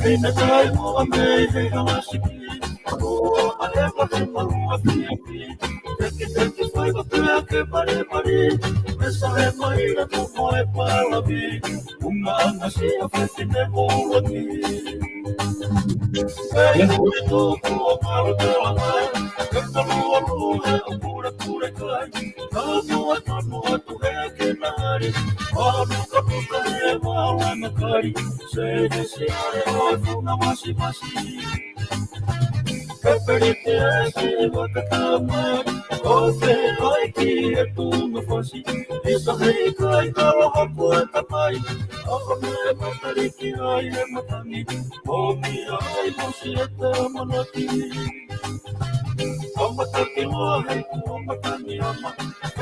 Ina tai mo me he hamasiki. Oh, alema he malua pipi. Teki fai wa pea ke pare. Mesa he maina no moe palavi. Unga anga si a fefine mo wani. Hey, hui tōku o maro te langai. Ke kalua lo he o kure kai. Tāmua tanu atu he ke nari. Panuka he mawana kari. Se si are o funa masi. Kaperite ase wakatama. O se aiki e tunga fasi. Isa hei kai kala hapu e tapai. Ako me matariki ai e matangi. O mi ai mosi e te manaki. Amataki loa hei ku matani ama.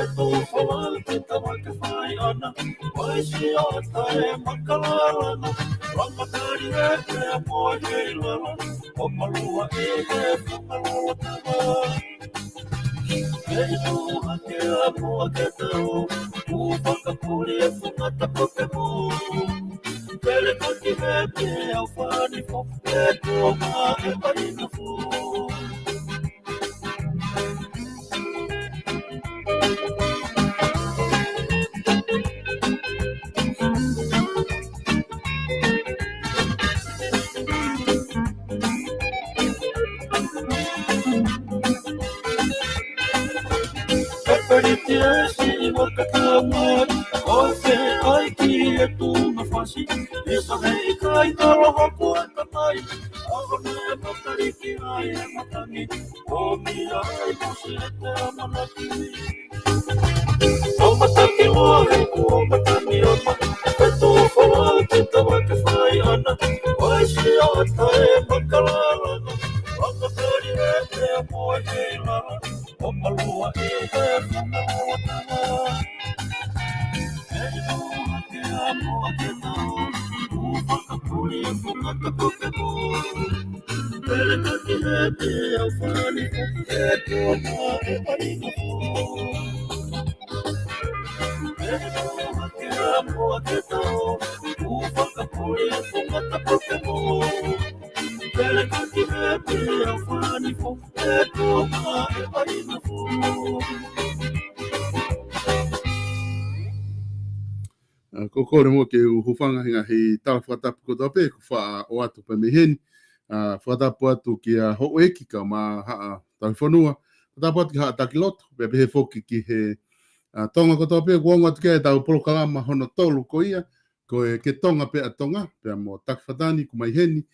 E tō whawal te tawa ke whai ana. Wai si ata e makalalana. Ramakari e te amoa hei lala. O malua e he whangaloa tawa. Hei tūha ke amoa ke tau. Tū whakapuri e whungata Pokemon. Pele kaki he te au whanifo. E tōma e parina fu. Peritiesi wakatama, o se aiki e tūna whasi. Isa hei kai talo hapu e tapai. Ako ne matariki ai e matangi. O mi ai mosi e te amanaki. O mataki loa hei ku o matani ama. E tō whawal te tawa ke whai ana. Wai si ata e makalalana. Ramakari e te amoa hei lala. O malua e he whangaloa tawa. Hei tōha ke amoa ke tau. Tū whakapuri e whungata Pokemon. Pele kaki he te au whanifo. E tōma e parina fu. Hei tōha ke amoa ke tau. Tū whakapuri e whungata Pokemon. Pele kaki he te au whanifo. E tōma e parina fu. Kokore mo ke uhufanga hinga hei tala whatapu ko tape ko wha o atu pa meheni. Whatapu atu ki a hoeki ka ma haa tawi whanua. Whatapu atu ki haa takiloto. Pea pehe whoki ki he tonga ko tape kuongo atu kia e tau polokalama hono tolu ko ia. Ko e ke tonga pe a tonga. Pea mo takwhatani ku mai heni.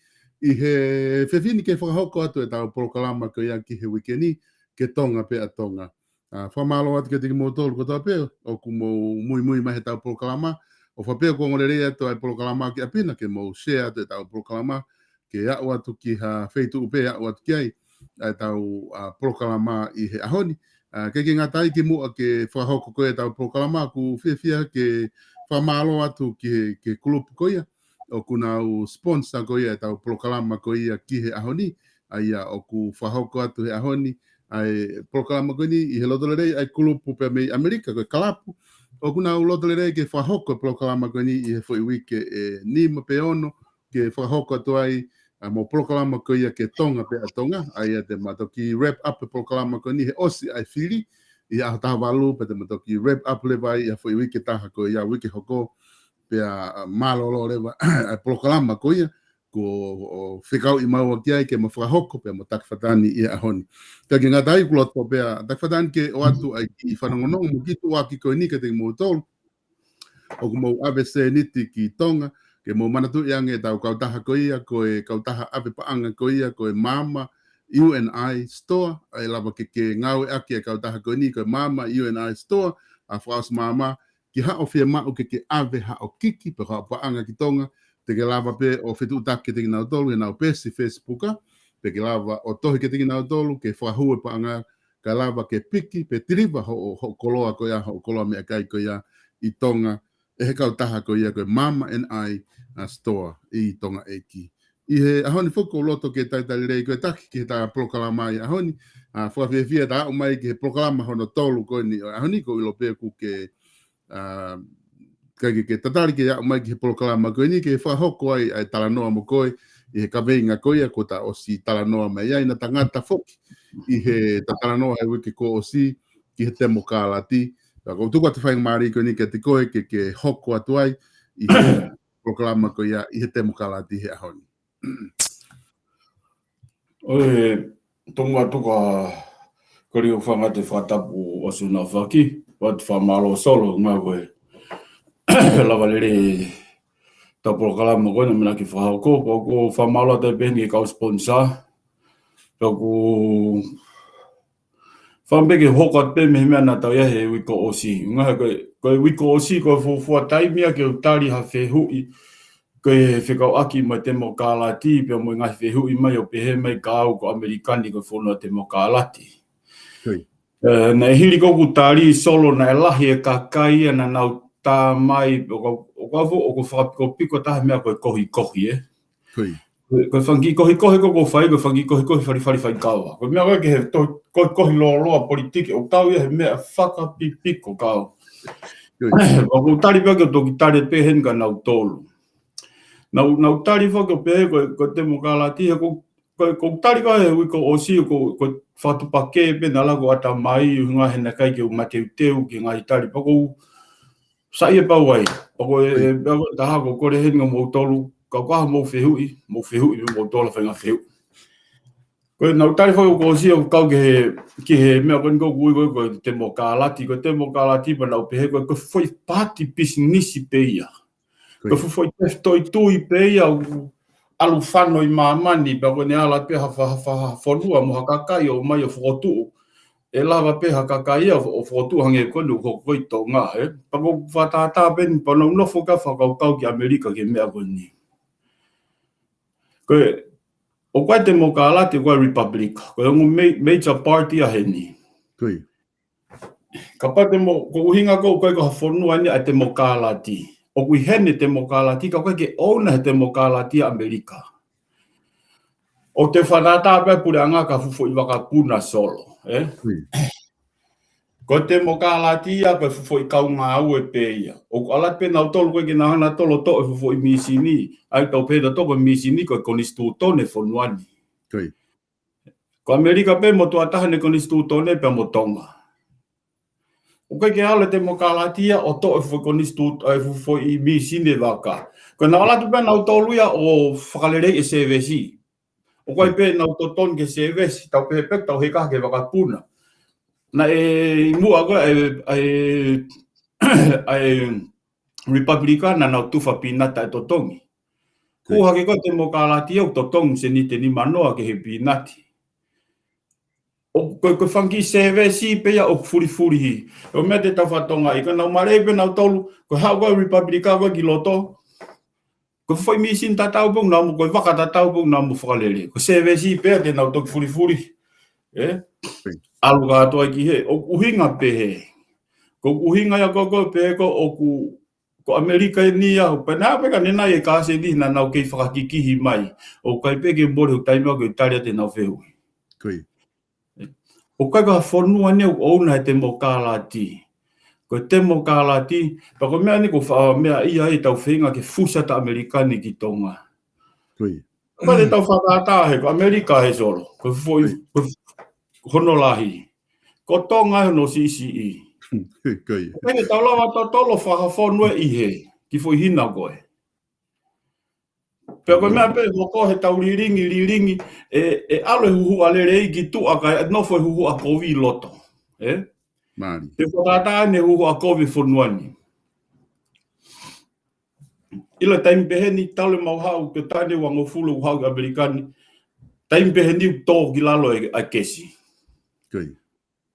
I he whewhini ke whakahoko atu e tau polokalama ko ia ki he wikeni. Ke tonga pe a tonga. Whamalo atu ke tiki mo tolu ko tape. O ku mo mui mai he tau polokalama. O whapea ko ngore atu ai polokalama ki apina ke mo share atu e tau polokalama ke au atu ki ha feitu upe au atu ki ai tau polokalama i he ahoni. Ke ngatai ki mua ke whahoko koe tau polokalama ku whiawhia ke whamalo atu ke kulupu koia. O kuna au sponsor koia tau polokalama koia ki he ahoni. Aia o ku whahoko atu he ahoni. Ai polokalama koini i he lotolere ai kulupu pe mei Amerika koe kalapu. O kuna au lotolere ke whahoko polokalama koini i he whoi wike e nima pe ono ke whahoko atu ai mo polokalama koia ke tonga pe a tonga. Ai te matoki wrap up polokalama koini he osi ai whiri. I a taha walu pe te matoki wrap up lewa i a whoi wike taha koe ia wike hoko pe a malolo lewa ai polokalama koia. Ko whikau i maua ki ai ke ma whahoko pe mo takwhatani i a honi. Ka ki ngā tai kuloto pe a takwhatani ke o atu ai ki whanongonongo mo kitu waki koe ni ke te mo tolu. O ku mo ABC niti ki tonga ke mo manatu iange tau kautaha koia koe kautaha ape paanga koia koe mama UNI store. Ai lava ke ngawe aki e kautaha koe ni koe mama UNI store. A whaas mama ki hao whia mau ke ave hao kiki pe hao paanga ki tonga. Te ke lava pe o whetu utake te ki nau tolu, e nau pesi Facebooka, pe ke lava o tohi ke te ki nau tolu, ke whahue pa anga, ka lava ke piki, pe tiriva ho koloa ko ia, ho koloa mea kai ko ia, i tonga, e he kau taha ko ia, koe Mama and I store, i tonga eki. I he ahoni whuko loto ke taitari rei, koe taki ke ta prokalama i ahoni, whawhiawhia ta au mai ke prokalama hono tolu koe ni, ahoni ko ilo peku ke, ke tatari ke au mai ki he prokalama koe ni ke whahoko ai tala noa mo koe I he kaweinga koia ko ta osi talanoa mai ai na tangata foki. I he talanoa he wiki ko osi ki he temo kālati. Ko tuku atu whainga maari ko ni ke te koe ke hoko atu ai I he proklama ko ia I he temo kālati he ahoni. Oe, tonga tuka kori o whanga te whatapu o suna whaki, wat whamalo solo ngā koe. Lava lere ta proklama koe na mina ki whahoko, ko whamalo te pēni kau sponsor. Ko whambeke hoka te me mea na tau ia he wiko osi. Ngā koe wiko osi koe fua taimia ke utari ha whehui. Koe he whekau aki mai te mo kālati, pia mo ngai whehui mai o pehe mai ka au ko Amerikani koe whonua te mo kālati. Na e hiri koku tāri solo na e lahi e kakai na nau tā mai o ko whakapiko piko tahe mea koe kohi, Koe whangi kohi koko whai, koe whangi kohi whari kaua. Koe mea koe ke he kohi loa politiki, o tau ia he mea whakapipiko kau. Ko tari pia ke toki tari pehen ka nau tolu. Nau tari whaka pehe koe te mo kālati, ko tari ka he wiko osi ko whatupake pe na lako ata mai, ngā hena kai ke umateu teu ki ngā tari. Pako sai e pau ai, pako e taha ko kore henga mo tolu, ka kaha mo whehui mo tola whainga whehu. Koe nau tari whaka ko osi o kau ki he mea koe koe te mo kālati pa nau pehe koe whoi pāti pisinisi pe ia. Koe whoi teftoi tui pe ia alu whanoi mamani pa koe ne ala pe ha whanua mo hakakai o mai o whotu. E lava pe hakakai o whotu hange konu ko koito ngā. Pa ko whatata ben pa nau nofo ka whakau ki Amerika ke mea koe ni. Koe, o koe te mo kālati koe Republic. Koe ongu major party a he ni. Ka pa te mo, ko uhinga koe koe ka whanua ni a te mo kālati. O kui hene te mo kālati, ka koe ke ouna he te mo kālati Amerika. O te whanata pe pure anga ka fufo I waka puna solo. Ko te mo kālati a koe fufo I kau ngā au e pe ia. O ala pe nau tolu koe ki na hana tolo to e fufo I misini. Ai tau pe da toko misini koe konistu tone whonuani. Ko Amerika pe mo tua tahane konistu tone pe mo tonga. O koe ke ala te mo kālatia o to e fufo I misine waka. Ko na ala tu pe nau tolu ia o whakalere e CVC. O koe pe nau toton ke CVC, tau pe pek tau he kaha ke waka puna. Na e mua koe ai Republicana nau tufa pinata e totongi. Kuha ke koe te mo kālatia o totongi se ni te ni manoa ke he pinati. O koe whangi CVC pe ia o furi. O mea te tawhatonga I ka nau marei pe nau tolu, koe hau koe Republika koe ki loto. Koe whai misin tatau pong nau mo, koe waka tatau pong nau mo whakalele. Koe CVC pe te nau toki furi. Alu ka atoa ki he, o uhinga pe he. Ko uhinga ia koe pe ko Amerika ni au, pe nā peka nena e kāse ni na nau kei whakakikihi mai. O kai pe ke mbore o taimea koe taria te nau whehu. O kai ka whanua neu ouna he te mo kālati. Ko te mo kālati, pa ko mea ni ko mea ia e tau whenga ke fusata Amerikani ki tonga. Pa te tau whakata he, ko Amerika he solo. Ko foi honolahi. Ko tonga he no CCE. Pene tau lawa tau tolo whakawhanua I he, ki foi hina koe. Pea koe mea pe moko he tau liringi, e alo huhu alere I ki tuaka, no foi huhu a kovi loto. Te whakata ne huhu a kovi whanuani. Ila taimi peheni tale mau hau, ke tane wango fulu hau Amerikani, taimi peheni tō ki lalo a kesi.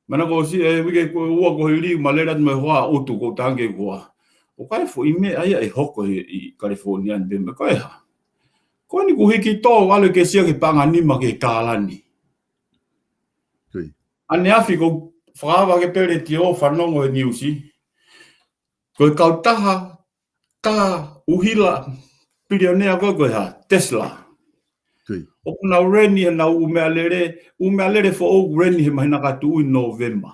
Mana ko si, wike ko ua ko hiri, malera me hoa utu ko tange koa. O kai fo I me aia e hoko I California ni bembe koe ha. Ko ni ku hiki tō wale ke sia ki panga nima ke kālani. Ane afi ko whakawa ke pere ti o whanongo e niusi. Koe kautaha, ka uhila, pilionea koe ha, Tesla. O kuna ureni e na umealere fo o ureni he mahina katu I November.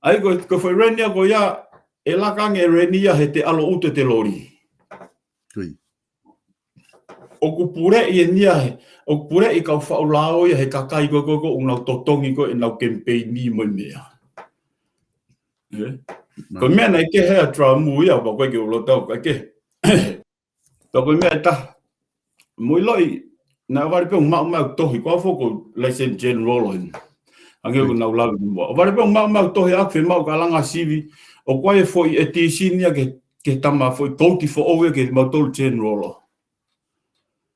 Ai koe whai reni a koe ia, e lakange reni ia he te alo ute te lori. o ku pure I nia he o pure I kau whao lao ia he kakai ko unau totongi ko inau campaign ni mo mea. Ko mea nei ke hea tramu ia ba koe ke ulo tau koe ke. Toko mea ta mui loi na wari pe mau tohi ko foko Lieutenant General in. Ange ko nau lawi mo. Wari pe mau tohi ak fe mau kalanga sivi o koe foi e tisi nia ke tama foi kouti fo owe ke mau tolu General.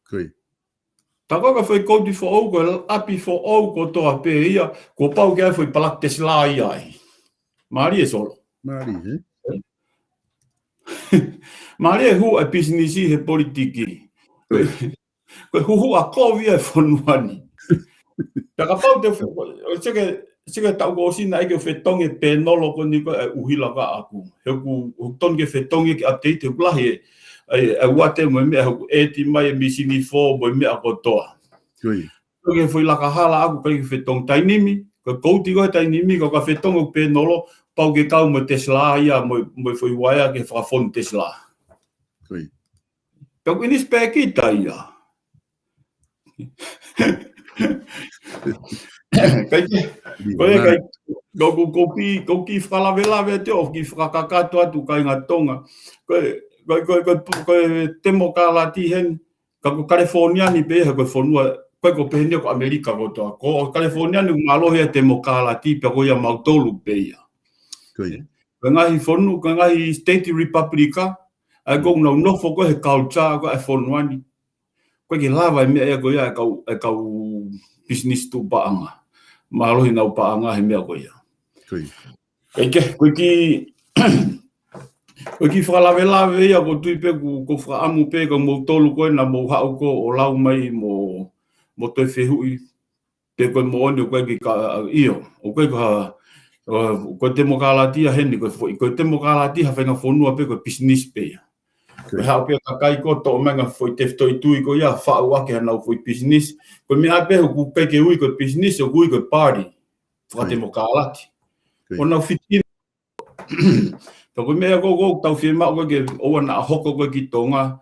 Koi. Taka foi kouti fo owe ko api fo owe ko toa pe ia ko pau ke foi palak Tesla ia. Mari e solo. Mari, Mari e hu a business he politiki. Ko hu a kovia fonuani. Taka pau te seke tau ko sina ike fetonge pe nolo ko ni ko uhila ka aku. He ku tonge fetonge ki update ku lahi e wate mo me e ti mai misini fo mo me ko toa. Koi. Ko foi la ka hala aku pe fetong tainimi ko kouti ko tainimi ko ka fetonge pe nolo pau ke kau mo Tesla ia mo foi waia ke fa fon Tesla. Koi. Ko ini speki ta ia. Kai go ki fala vela vete o ki frakato atu kai ngatonga. Ko temo kala ti hen ka ko California ni be ko fonua ko pehenia ko Amerika ko to ko California ni malo he temo kala ti pe ko ya mautolu be ia. Koi. Ngai fonu ngai State Republica a go no foko he culture ko e fonuani. Ko ki lava me e ko ya ka business tu paanga. Malo hina paanga he me ko ya. Koi. Ko ki fala vela ia ko tu pe ko fra amu pe ko mo tolu ko na mo ha ko o lau mai mo te fehui pe ko mo oni ko ki ka io o ko te mo kala tia hen ko te mo kala tia fa nga fonua pe ko business pe. Ko ha pe ka kai ko to menga foi te toi tu ko ya fa wa ke na foi business ko mi ha pe ko pe ke ui ko business o ui ko party fa te mo kala ti. Ona fitin ko me go tau fi ma ko ke o na hoko ko ki tonga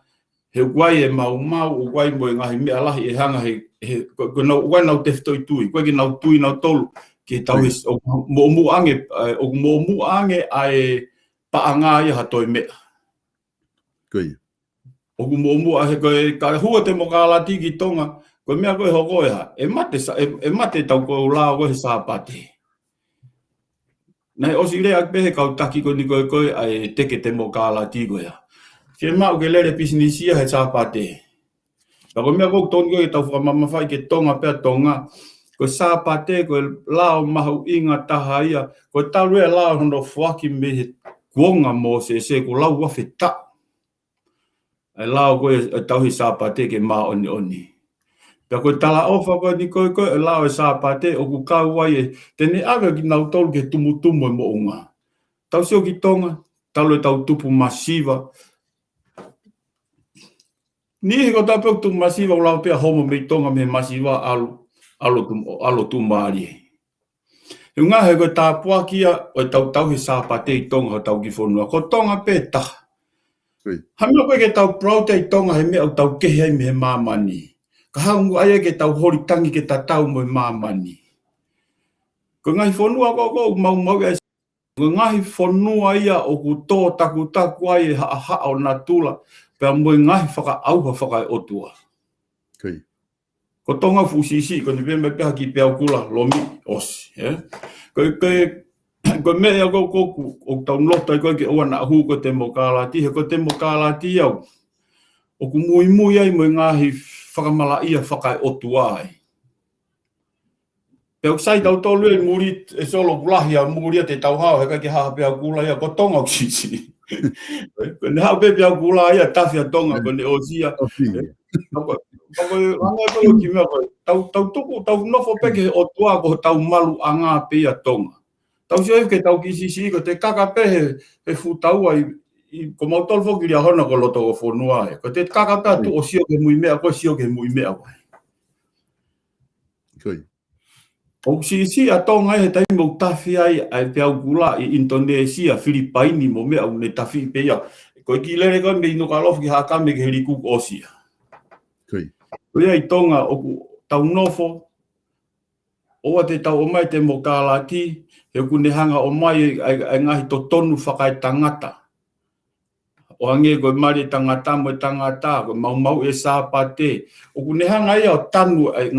he guai e mau o guai mo nga me ala e hanga he ko no wa na te toi tu ko ki na tu na tolu ki tau mo ange ai paanga ia hatoi me. Koi. O mo a ko ka hua te mo kala ti ki tonga ko me ko hoko ia e mate tau ko la ko sa pati. Nei osi le ak be ka taki ko ni ko ai teke te mo kala ti go ya. Ke ma o ke le business ia he sa pati. Ka ko me ko ton ko tau fa mama fai ke tonga pe tonga ko sa pati ko lao mahu inga taha ia ko tau re lao no fuaki me kuonga mo se ko lau wa feta. Ai lao ko tau hi sa pati ke ma oni. Ka ko tala ofa ko ni ko lao sa pati o ku ka wai tene aga ki nau tol ke tumu mo unga. Tau sio ki tonga tau le tau tupu masiva. Ni ko tau tupu masiva o lao pe homo me tonga me masiva alo tu mari. Nga he ko ta puakia o tau hi sa pati tonga tau ki fonua ko tonga pe ta. Hami ko ke tau prote tonga he me o tau ke he me mamani. Ka hangu ai ke tau hori tangi ke tau mo mamani. Ko ngai fonua ko mau ai ko ngai fonua ia o ku to taku ai ha o natula pe mo ngai faka au faka otua. Koi. Ko tonga fusisi ko ni me pe ki pe kula lomi os, ko me ya ko o tau nota ko ke ona hu ko te mokala ti au. O ku mui ai mo ngai whakamala ia whakai otua ai. Peo sai tau tolu e muri e solo kulahi a muri a te tau hao heka ki haha pia kula ia ko tonga kisi. Ko ne hao pia kula ia tawhia tonga ko ne o sia. Ko ranga ko ki mea ko tau tuku tau nofo peke otua ko tau malu anga pia tonga. Tau sio ke tau kisi ko te kaka pehe he futau ai ko mau tol fo ki ria hona ko loto ko fonua e ko te kakata tu o sio ke mui mea ko sio ke mui mea ko Koi. o si a tonga he tai mo tafi ai pe au gula i Indonesia Filipaini mo mea un tafi pe ia ko ki lere ko me no ka lof ki ha ka me ke liku osia Koi. Koia I tonga o ku tau nofo, oa te tau o mai te mo kālati, he kunehanga o mai ai ngahi to tonu whakai tangata. O ange koe mari tangata mo tangata, koe mau e sāpate. O kunehanga ia o tanu ai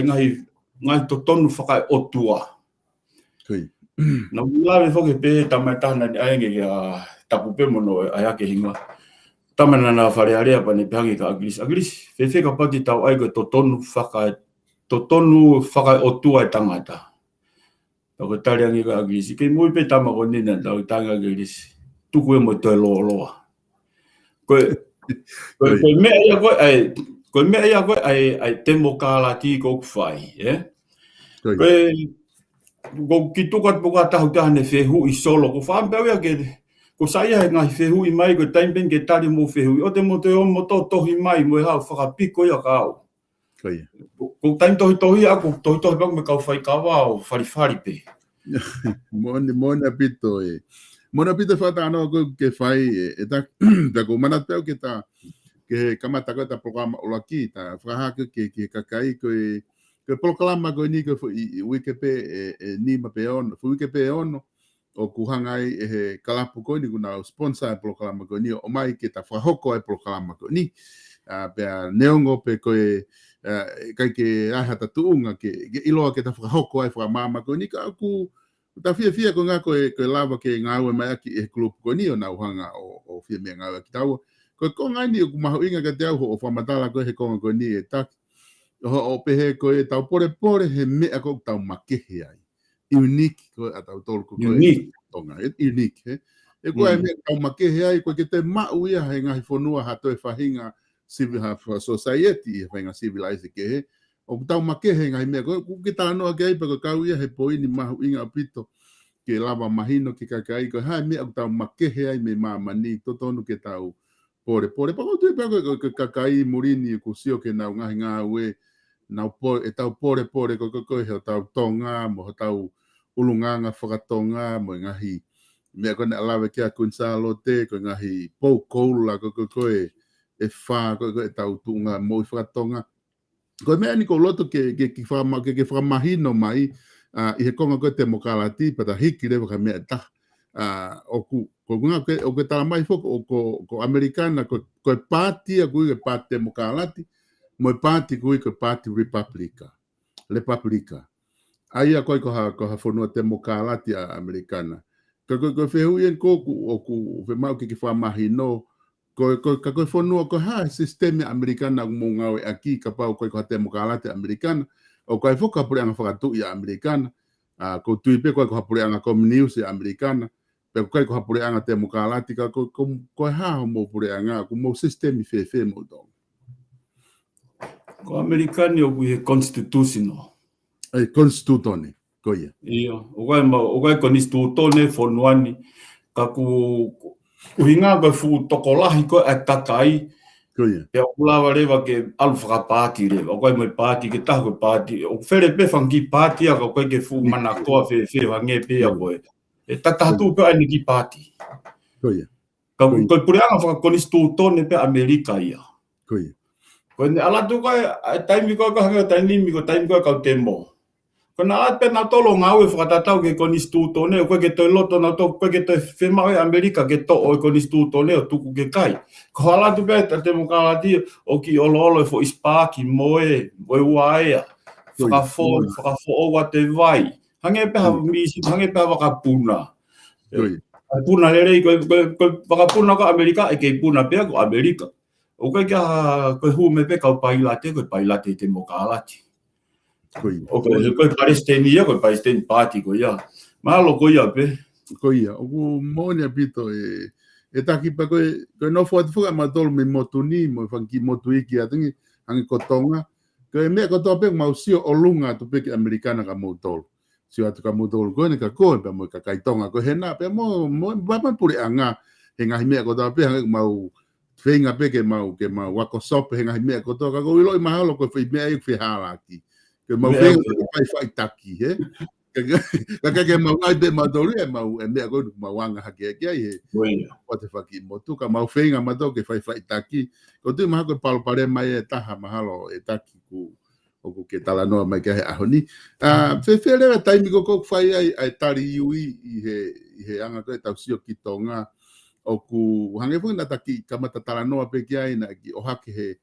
ngahi to tonu whakai otua. Koi. Na ulawe whoke pe tamatana ni ainge kia tapu pe mono ai ake hinga. Tamana na wharearea pa ne pehangi ka Agris. Agris, whewheka pati tau ai koe to tonu whakai otua e tangata. Tau tari angi ka Agris. Kei mui pe tama ko nina tau tanga Agris. Tuku e mo toi loa loa. Koe mea ia koe ai temo kālati kou kuwhai. Koe ki tukat puka tahu tahane whehu I solo. Ko whaambea wea ke ko saia he ngahi whehu I mai koe taimpen ke tari mo whehu. O te mo te omo tō tohi mai mo e hau whakapiko ia ka au. Ko taim tohi ako tohi paku me kau whai kawa o whari pe. Mona pito e. Mona pito whatano ko ke whai e ta ko mana teo ke ta ke kamata ko ta programa olaki ta whahaka ke kakai ko e ke proklama ko ni ko Wikipedia ni ma pe on Wikipedia on o kuhangai e kalapu ko ni kuna sponsor proklama ko ni o mai ke ta whahoko e proklama ko ni pe neongo pe ko e kai ke ahata tuunga ke iloa ke ta whahoko e whamama ko ni ka ku ta fia ko nga ko lava ke ngawe mai aki e club ko ni o na uhanga o fia me ngawe ki tau ko ngai ni ku mahu inga ka te au o whamatala ko he konga ko ni e tak o pehe ko e tau pore he mea ko tau makehe ai. Unique ko a tau tolu ko unique tonga. Unique he. E ko e mea tau makehe ai ko ke te mau ia he ngahi whanua hato e whahinga civil society e whahinga civilize ke he. O tau makehe ngahi mea ko ke tānoa ke ai pa ko kau ia he poini mahu inga apito ke lava mahino ke kakai ko hai mea ko tau makehe ai me mamani totonu ke tau pore. Pa ko tui pa ko kakai murini ko sio ke nau ngahi ngā ue nau e tau pore ko he tau tonga mo tau ulunganga whakatonga mo ngahi mea kone alawe kia kunsalo te ko ngahi pou koula ko e wha ko e tau tunga mo I whakatonga ko mea ni ko loto ke whamahino mai I he konga ko te mokalati pata hiki rewa ka mea ta o ke tala mai foko ko Amerikana ko e pātia kui ke pāti te mokalati mo party ko party Republica. Ai a ko ha fonua te mokalati a Amerikana. Ko fehu ien ko fe mau ki fa mahino ko fonua ko ha sistema Amerikana mo ngau aki ka pau ko te mokalati Amerikana o ko foka por anga fakatu ia Amerikana ko tuipe ko hapure anga communist Amerikana pe ko hapure anga te mokalati ko ha mo pure anga ko mo sistema fe mo dong. Ko Amerikani o he constitutional. Constitutone, koia. Ia, o kai constitutone fonuani ka ku hinga ko fu tokolahi ko atakai. Koia. Pe o lava rewa ke alfa party rewa. O kai mo party ke tahu party. O fere pe fangi party a ko ke fu mana toa fe hange pe a ko. E tatatu pe ani ki party. Koia. Ka ko purianga fa constitutone pe Amerika ia. Koia. Ko ne ala tu ko taimi ko hanga taimi ko taimi ko ka temo. Ko na ala pe na tolo ngau e fratata ke constitutone ko ke to loto na to ko ke to firma e Amerika ke to o constitutone o tuku ke kai. Ko ala tu pe te mo ka ti o ki olo fo ispaki moe wae. Fa fo o what they vai. Hange pe ha mi hange pe wa ka puna. Puna le ko wa ka puna ko Amerika e ke puna pe ko Amerika. O kai ka hu me pe ka pailate ko pailate te mokalati. O ko Palestina ko Palestine party ko ya. Malo ko ya pe. Ko ia o monia pito e taki pa ko no fo fuga ma tol me motuni mo fanki motuiki atingi angi kotonga ko me ko to pe ma usio olunga to pe Amerikana ka motol. Sio atu ka motol ko ne ka ko pe mo ka kaitonga ko hena pe mo ba pa puri anga henga me ko to pe mau Venga peke mau wako sope henga mea koto ka ko ilo mahalo ko fe mea ik fe halaki ke mau venga pai taki he Kaka mau ai be madolu e mau e mea go mau anga hake ke ai he. O te whaki motu ka mau whenga mato ke whai taki. Ko tu maha koe palopare mai e taha mahalo e taki ku o ku ke tala noa mai ke he ahoni. Whewhere rewa taimi ko kok whai ai tari iui i he anga koe tau sio ki tonga o ku hange funga taki kamata tala noa pe ki ai na ki o hake he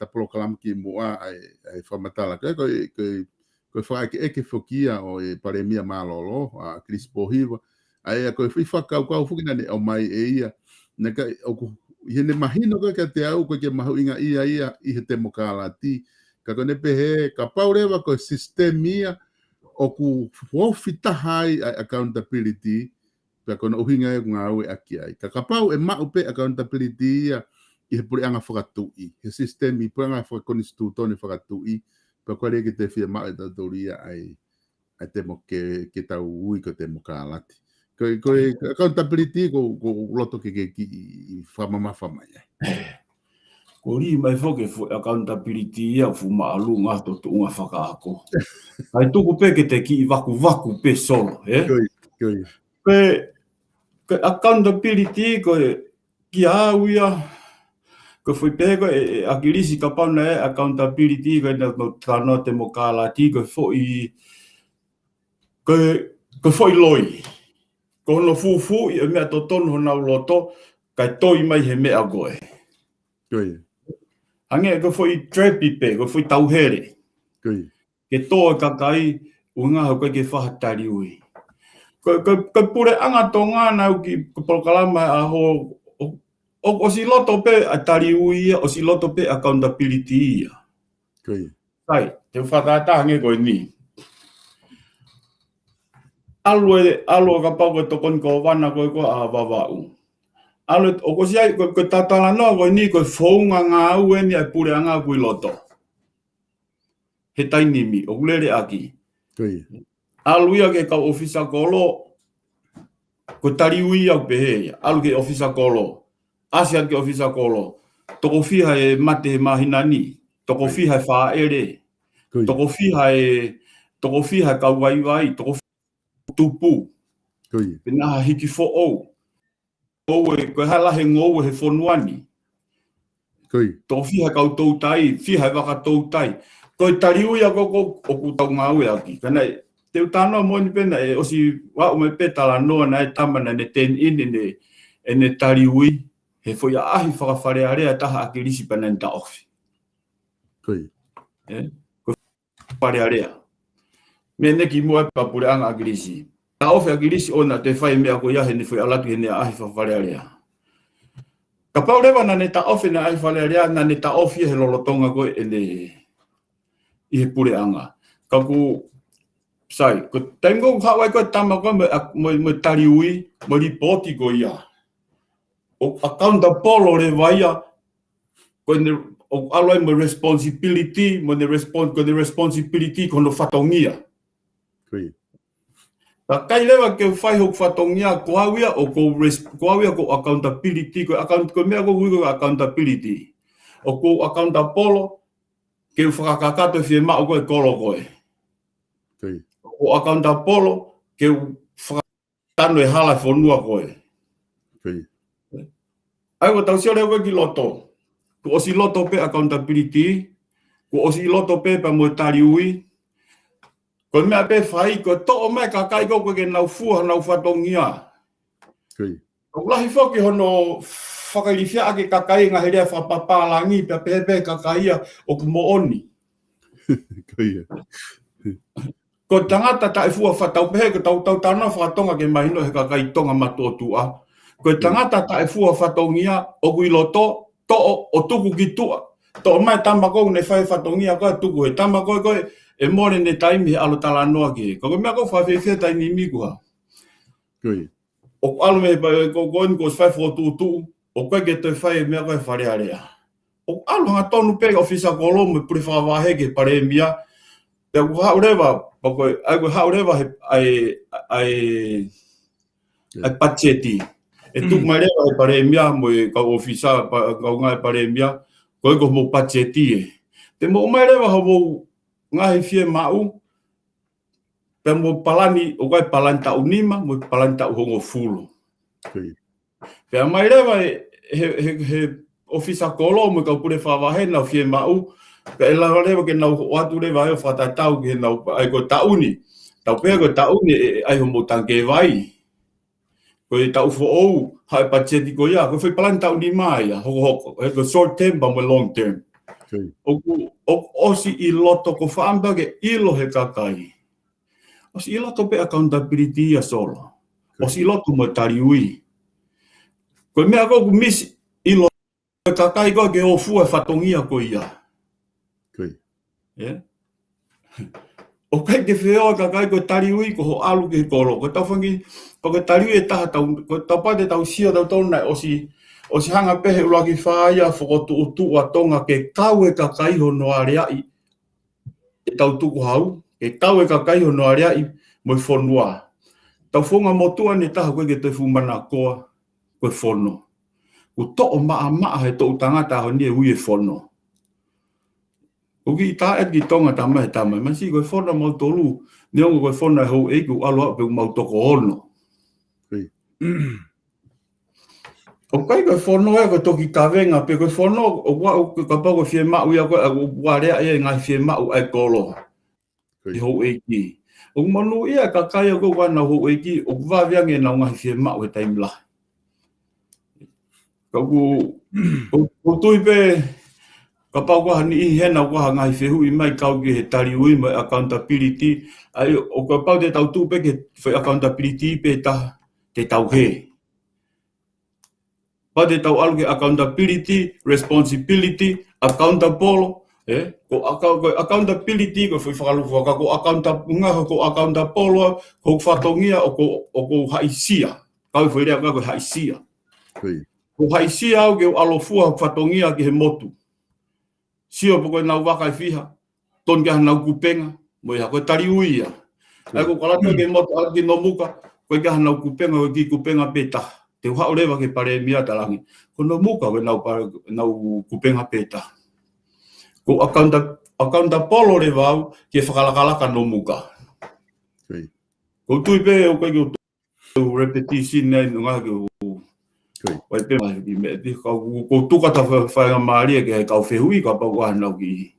ta program ki mua ai whamatala koe whae ke eke whokia o e paremia malolo a Chris Pohiva ai a koe whakau kau whukina ne o mai e ia na ka o ku i ne mahino koe ka te au koe ke mahu inga ia i he temokalati ka kone pehe ka paurewa koe sistemia o ku whofita hai accountability ka kone uhinga e ngau e aki ai ka pau e mau pe accountability ia i he puri anga whakatui he sistemi puri anga whakonistuto ne whakatui pa koe ke te whia mai ta toria ai te mo ke tau ui ko te mo ka lati. Koe accountability ko loto ke i whamama whamai. Ko ri mai whoke accountability ia fu maalu ngā to unga whakaako. Ai tuku pe ke te ki i waku pe solo, Koe. Koe accountability koe ki au ia ko foi pego e akilisi ka pauna e accountability ko no tano te mo kala ti ko foi loi ko no fu e me to tono na loto ka toi mai he me agoe ange ko foi trepi pe ko foi tauhere ke to ka kai unga ko ke fahatari ui ko pure anga tonga na ki proklama a ho o si loto pe atari ui o si loto pe accountability ia. Sai, te whakata hange koe ni. Alue ka pau koe tokon ko wana koe ko a wawau. Alue, o ko si ai koe tatala noa koe ni koe whaunga ngā ue ni ai pure anga koe loto. He tainimi, o kulere aki. Alu ia ke kau ofisa kolo, ko tari ui au pehe, alu ke ofisa kolo. Asian ke ofisa kolo. Toko fiha e mate he mahinani. Toko fiha e whaere. Toko fiha e kauwaiwai. Toko fiha tupu. Pena hiki fo ou. Koe halahe ngou he fonuani. Toko fiha kau toutai. Fiha e waka toutai. Koe tari ui a koko o kutau ngau e aki. Kanai, te utanoa moni pena e osi wa ume petala noa na e tamana ne ten in ne tari ui. He foi a ahi whakawharearea taha akirisi pana ta ofi. Ko wharearea. Me neki mua papure anga akirisi. Ta ofi akirisi ona te whai mea ko iahe ni foi alatu he ne ahi whakawharearea. Ka paurewa na ne ta ofi na ahi wharearea na ne ta ofi he lolotonga koe e ne i he pure anga. Ka ku sai, ko tengo hawai koe tama koe me tari ui, mo ripoti ko ia. O account polo re vaia o aloi mo responsibility mo the responsibility kono fatongia ta kai lewa ke fai ho fatongia ko awia o ko accountability ko account ko me ko accountability o ko account polo ke whakakato fie ma ko kolo koe o account polo ke tano e hala fonua koe ai ko tau siore ko ki loto. Ko osi loto pe accountability, ko osi loto pe pa mo tari ui. Ko me pe fai ko to me ka kai ko ke nau fua nau fatongia. Ko lahi foki hono whakarifia ake ka kai nga herea whapapalangi pe pepe ka kaia o ku mo oni. Ko tangata ta e fua whatau pehe ko tau tana whatonga ke mahino he ka kai tonga matotua. Ko tangata ta e fua whatongia o kui loto to o tuku ki tua. To mai tamako ne whai whatongia koe tuku he tamako koe e more ne taimi he alo tala noa ki. Ko mea ko whawhewhia taini mikua. O alu me ko koen ko whai whotutu o koe ke te whai mea koe wharearea. O alu hanga tonu pega ofisa kolo me puri whawahe ke pare mia. Te ku haurewa, ai ku haurewa ai pacheti. E tuk mai rewa e pare mia mo e ka ofisa ka ngai pare mia ko ko mo pacheti e te mo mai rewa ho ngai fie mau pe mo palani o kai palani ta unima mo palani ta hongo fulu pe mai lewa he ofisa kolo mo ka pure fa wa he na fie mau pe la lewa ke na o atu lewa e fa ta tau ke na ai ko ta uni tau pe ko ta uni ai mo tanke vai ko tau fo o hai pa che di ko ya ko foi palani ta unima ya ho ko short term ba mo long term o si I loto ko whaamba ke ilo he kakai. O si I loto pe accountability a solo. O si I loto mo tari ui. Ko mea ko miss I loto he kakai ko ke o fua whatongia ko ia. Yeah. O kai ke wheo kakai ko tari ui ko ho alu ke kolo. Ko tau whangi, ko ke tari ui e taha tau, ko tau pate tau sia tau tona o si hanga pehe ulaki whaia whakotu utu a tonga ke kau e kakai hono areai e tau tuku hau, ke kau e kakai hono areai mo I whonua. Tau whonga motua ni taha koe ke te whumana koa koe whono. Ko to'o maa he tō tangata ho ni e hui e whono. Ko ki tā et ki tonga tamahe tamahe, masi koe whono mau tolu, ni ongo koe whono e hou eiku alo ape mau toko ono. O kai koe whono e koe toki kawenga, pe koe whono o wau ka pau koe fie mau ia koe a warea e ngai fie mau ai kolo. I hou eiki. O manu ia ka kai a koe wana hou eiki, o wawiange na ngai fie mau e taimla. Ko tui pe, ka pau koha ni I hena koha ngai fie hui mai kau ki he tari ui mai accountability. Ai, o ka pau te tau tupe ke whai accountability pe ta te tau he. Pate tau alu ke accountability, responsibility, accountable, ko accountability ko foi whakalu ko accountable ko whatongia o ko haisia. Kau foi rea ko haisia. Ko haisia au ke alofua whatongia ki he motu. Sio po ko nau waka fiha, ton ke nau kupenga, mo ia ko tari uia. Ai ko kalata ke motu ki no muka, ko ke nau kupenga o ki kupenga peta. Te hao lewa ke pare mia talangi. Ko no muka we nau kupenga peta. Ko accountable lewa au ke whakalakalaka no muka. Ko tui pe o kai ko repetition nei nga ke wai pe mai ki me di ko tuka ta whainga maari ke kau whehui ka pau nau ki.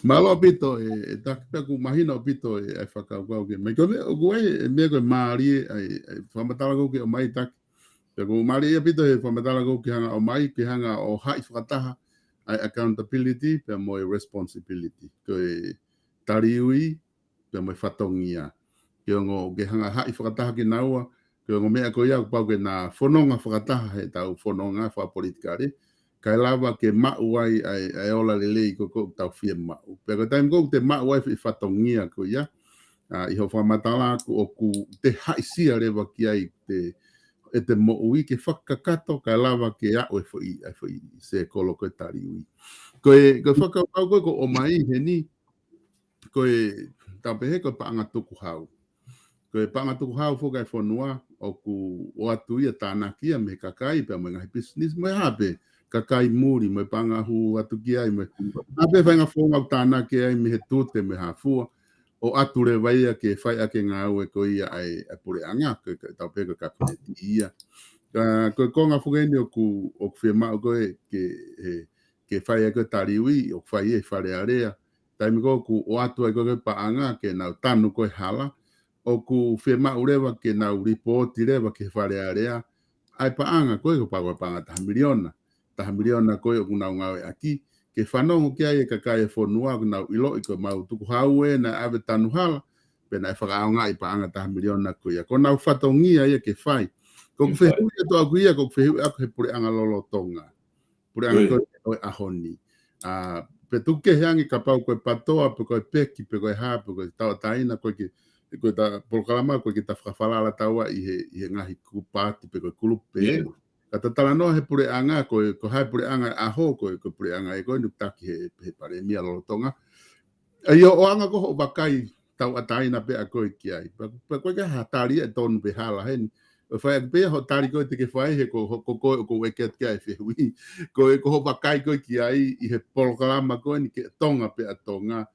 Malo pito e takta ku mahina pito e whakau ke. Mai koe o koe e mea koe maari e whamatala ko ke o mai tak. Te ko maari e pito e whamatala ko ke hanga o mai, ke hanga o hai whakataha ai accountability pe mo e responsibility. Koe tariui pe mo e whatongia. Ke o ke hanga hai whakataha ki naua, ke o mea koe iau pau ke na whanonga whakataha he tau whanonga whapolitikare. Kai lava ke mau ai ola lelei ko tau fia mau. Pero time ko te mau ai whatongia ko ia. I ho whamatala ko o ku te haisia rewa ki ai te mo ui ke whakakato kai lava ke au e whai se kolo koe tari ui. Koe whakakau koe ko o mai he ni koe tapehe koe paanga tuku hau. Koe paanga tuku hau whokai whanua o ku o atu ia tānakia me kakai pe mo ngahi business mo hape. Kakai muri me panga hu atu ki ai me ape whainga whonga tāna ke ai me he tūte me hafua o atu re waia ke whai ake ngā ue ko ia ai pure anga ke tau peko kapineti ia ko konga whugeni o ku whia koe ke whai ake tariwi o whai e whare area taimi ko ku o atu ai koe pa anga ke nau tanu koe hala o ku whia rewa ke nau ripoti rewa ke whare area ai pa anga koe ko panga taha miliona taha miliona koe o kunau ngawe aki, ke whanongo ki ai e kakai e whanua kunau ilo i koe mau tuku haue na ave tanu hala, pena e whakaao ngā i paanga taha miliona koe ia. Ko nau whatongia ia ke whai. Ko whehui e toa kuia, ko whehui ako he pure anga lolo tonga. Pure anga koe ahoni. Pe tuke heangi ka pau koe patoa, pe koe peki, pe koe haa, pe koe tau taina, koe ta polokalama, koe ki ta whakawhalala taua i he ngahi kupati, pe koe kulupe. Kata tala no he pure anga ko hai pure anga aho ko pure anga e ko nuk taki he pare mia lolotonga. Ai o anga ko ho bakai tau atai na pe a ko ki ai. Pa ko ka hatari e ton pe hala hen. O fai pe ho tari ko te ke fai he ko e ket ki ai fe wi. Ko ho bakai ko ki ai I he polokalama ko ni ke tonga pe a tonga.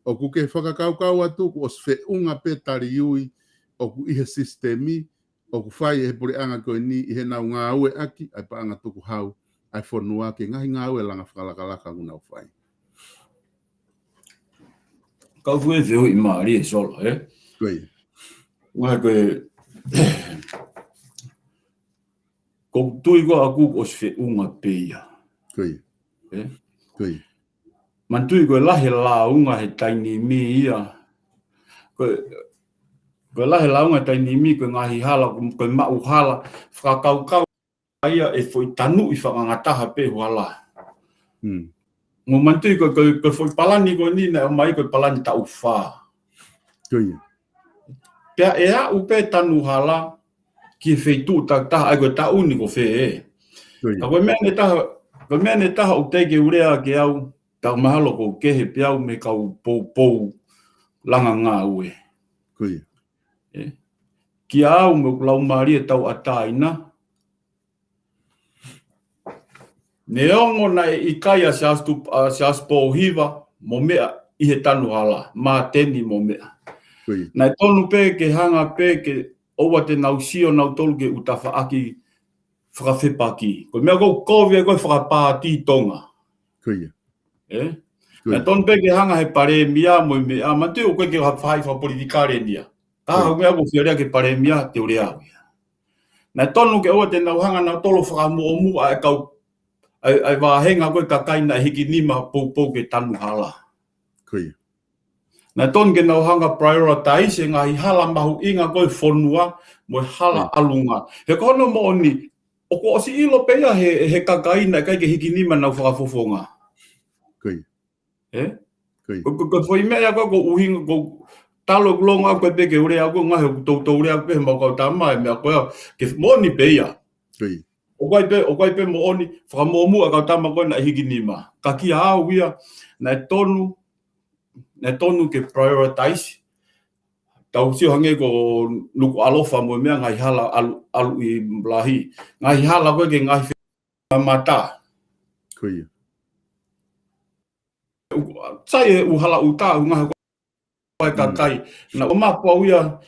o ku ke whakakaukau atu ku o sve unga pe tari iui o ku ihe sistemi o ku whai e puri anga koe ni ihe nau ngā ue aki ai pa anga tuku hau ai whanua ke ngahi ngā ue langa whakalakalaka nguna o whai. Kau fue veo i maari e solo, Koe. Ngā koe, ko tui ko aku o sve unga peia. Koe. Koe. Man tui koe lahe la unga he taini mi ia. Koe lahe la unga taini mi koe ngahi hala, koe mau hala, whakaukau ia e foi tanu i whakangataha pe huala. Ngō man tui koe foi palani koe ni na mai koe palani ta uwha. Koe. Pea e a upe tanu hala, ki e wheitu tak taha ai koe ta uni ko whe e. Ka koe mea ne taha o teike urea ke au, tau mahalo ko kehe piau me kau pou langa ngā ue. Koe. Ki au me lau maari e tau ataina. Ne ongo na i kai a se aspo hiva, mo mea i he tanu hala, mā teni mo mea. Nai tonu pe ke hanga pe ke owa te nau sio nau tolu ke utafa aki whakawhepaki. Ko mea kou kovia koe whakapāti tonga. Koe. Nai tonu pe ke hanga he pare mia mo mea, mantu o koe ke whai whapolitikare nia. Taha mea ko whiarea ke pare mia te ure au. Nai tonu ke owa te nau hanga nau tolu whakamu a kau ai wāhenga koe kakaina hiki nima pou ke tanu hala. Koe. Nā ton ke nau hanga prioritize ngahi hala mahu inga koe whonua mo hala alunga. He kono mo oni, o ko osi ilo pea he kakaina kai ke hiki nima nau whakafofonga. Koe. Koe. Ko whai mea koe ko uhinga ko talo longa koe peke ure ako ngahi tau ure ako he mau kau tamai mea koe ke moni pea. Koe. O kai pe mo oni whakamomu a kau tama koe na hiki nima. Ka kia au ia, nā tonu ke prioritize. Tau sio hange ko nuku alofa mo mea ngai hala alu i blahi. Ngai hala koe ke ngai mata. Koe. Sai e uhala uta ngahi koe kakai. Na o mapua uia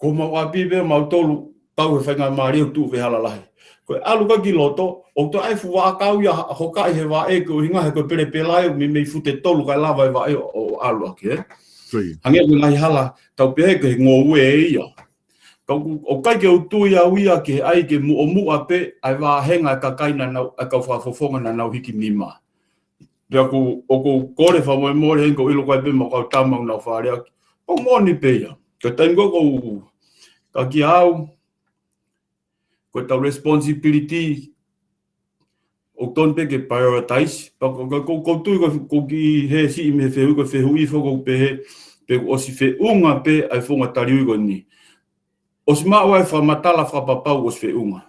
ko mau apibe mau tolu tau he whainga maari o tu hala lahi. Koe alu ka ki loto, o to ai fuwa akau ia hokai he wa e ko hinga he ko pere pelai mi me fute tolu kai lava wa e o alu ake. Hange ko ngai hala tau pe ke ngō ue ia. O kai ke o tu ia uia ke ai ke mu o mu ape ai wa henga ka kaina nau a ka whafofonga na nau hiki nima. Pea ko o ko kore wha moe more henko ilo kai pe mo kau tamau nau wharea. O moni pe ia. Ka taingo ko ka ki au ko tau responsibility o ton pe ke prioritize pa ko tu ko ki he si me fe ko fe hui fo ko pe o si fe unga pe ai fonga tari ko ni o si ma wa fa matala fa papa o si fe unga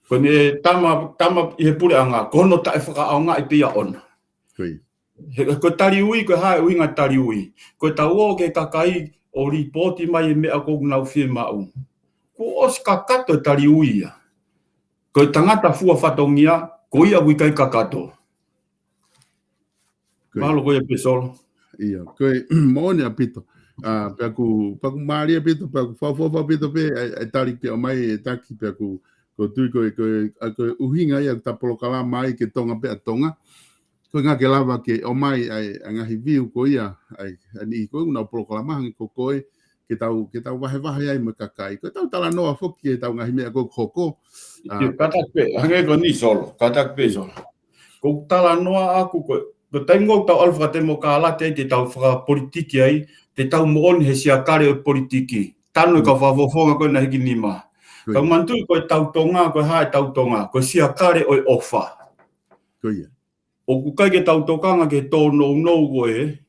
ko ne tama I he pule anga kono ta fa anga I pe ya on ko tari ui ko ha uinga tari ui ko ta o ke kakai o report mai me a ko na fi ma u ko os kakato tari uia. Ko tangata fua whatongia, ko ia wikai kakato. Malo ko ia pesolo. Ia, koe maone a pito. Paku maari a pito, paku whawhawha pito pe, ai tari ke o mai e taki, paku tui koe uhinga ia tapolo kala mai ke tonga pe a tonga. Koe ngā ke lava ke o mai ai ngahi viu ko ia, ai ni koe una polo kala mahangi ko koe, ke tau wahe ai me kakai. Ko tau tala noa foki e tau ngahi mea ko koko. Katak pe, hange ko ni solo, katak pe solo. Ko tala noa aku ko taingo tau alfa te mo kala te tau whaka politiki ai, te tau moon he siakare o politiki. Tanu ka whafofonga koe na hiki nima. Ka mantu koe tau tonga, koe hae tau tonga, koe siakare o ofa. O kukai ke tau tokanga ke tō nou koe,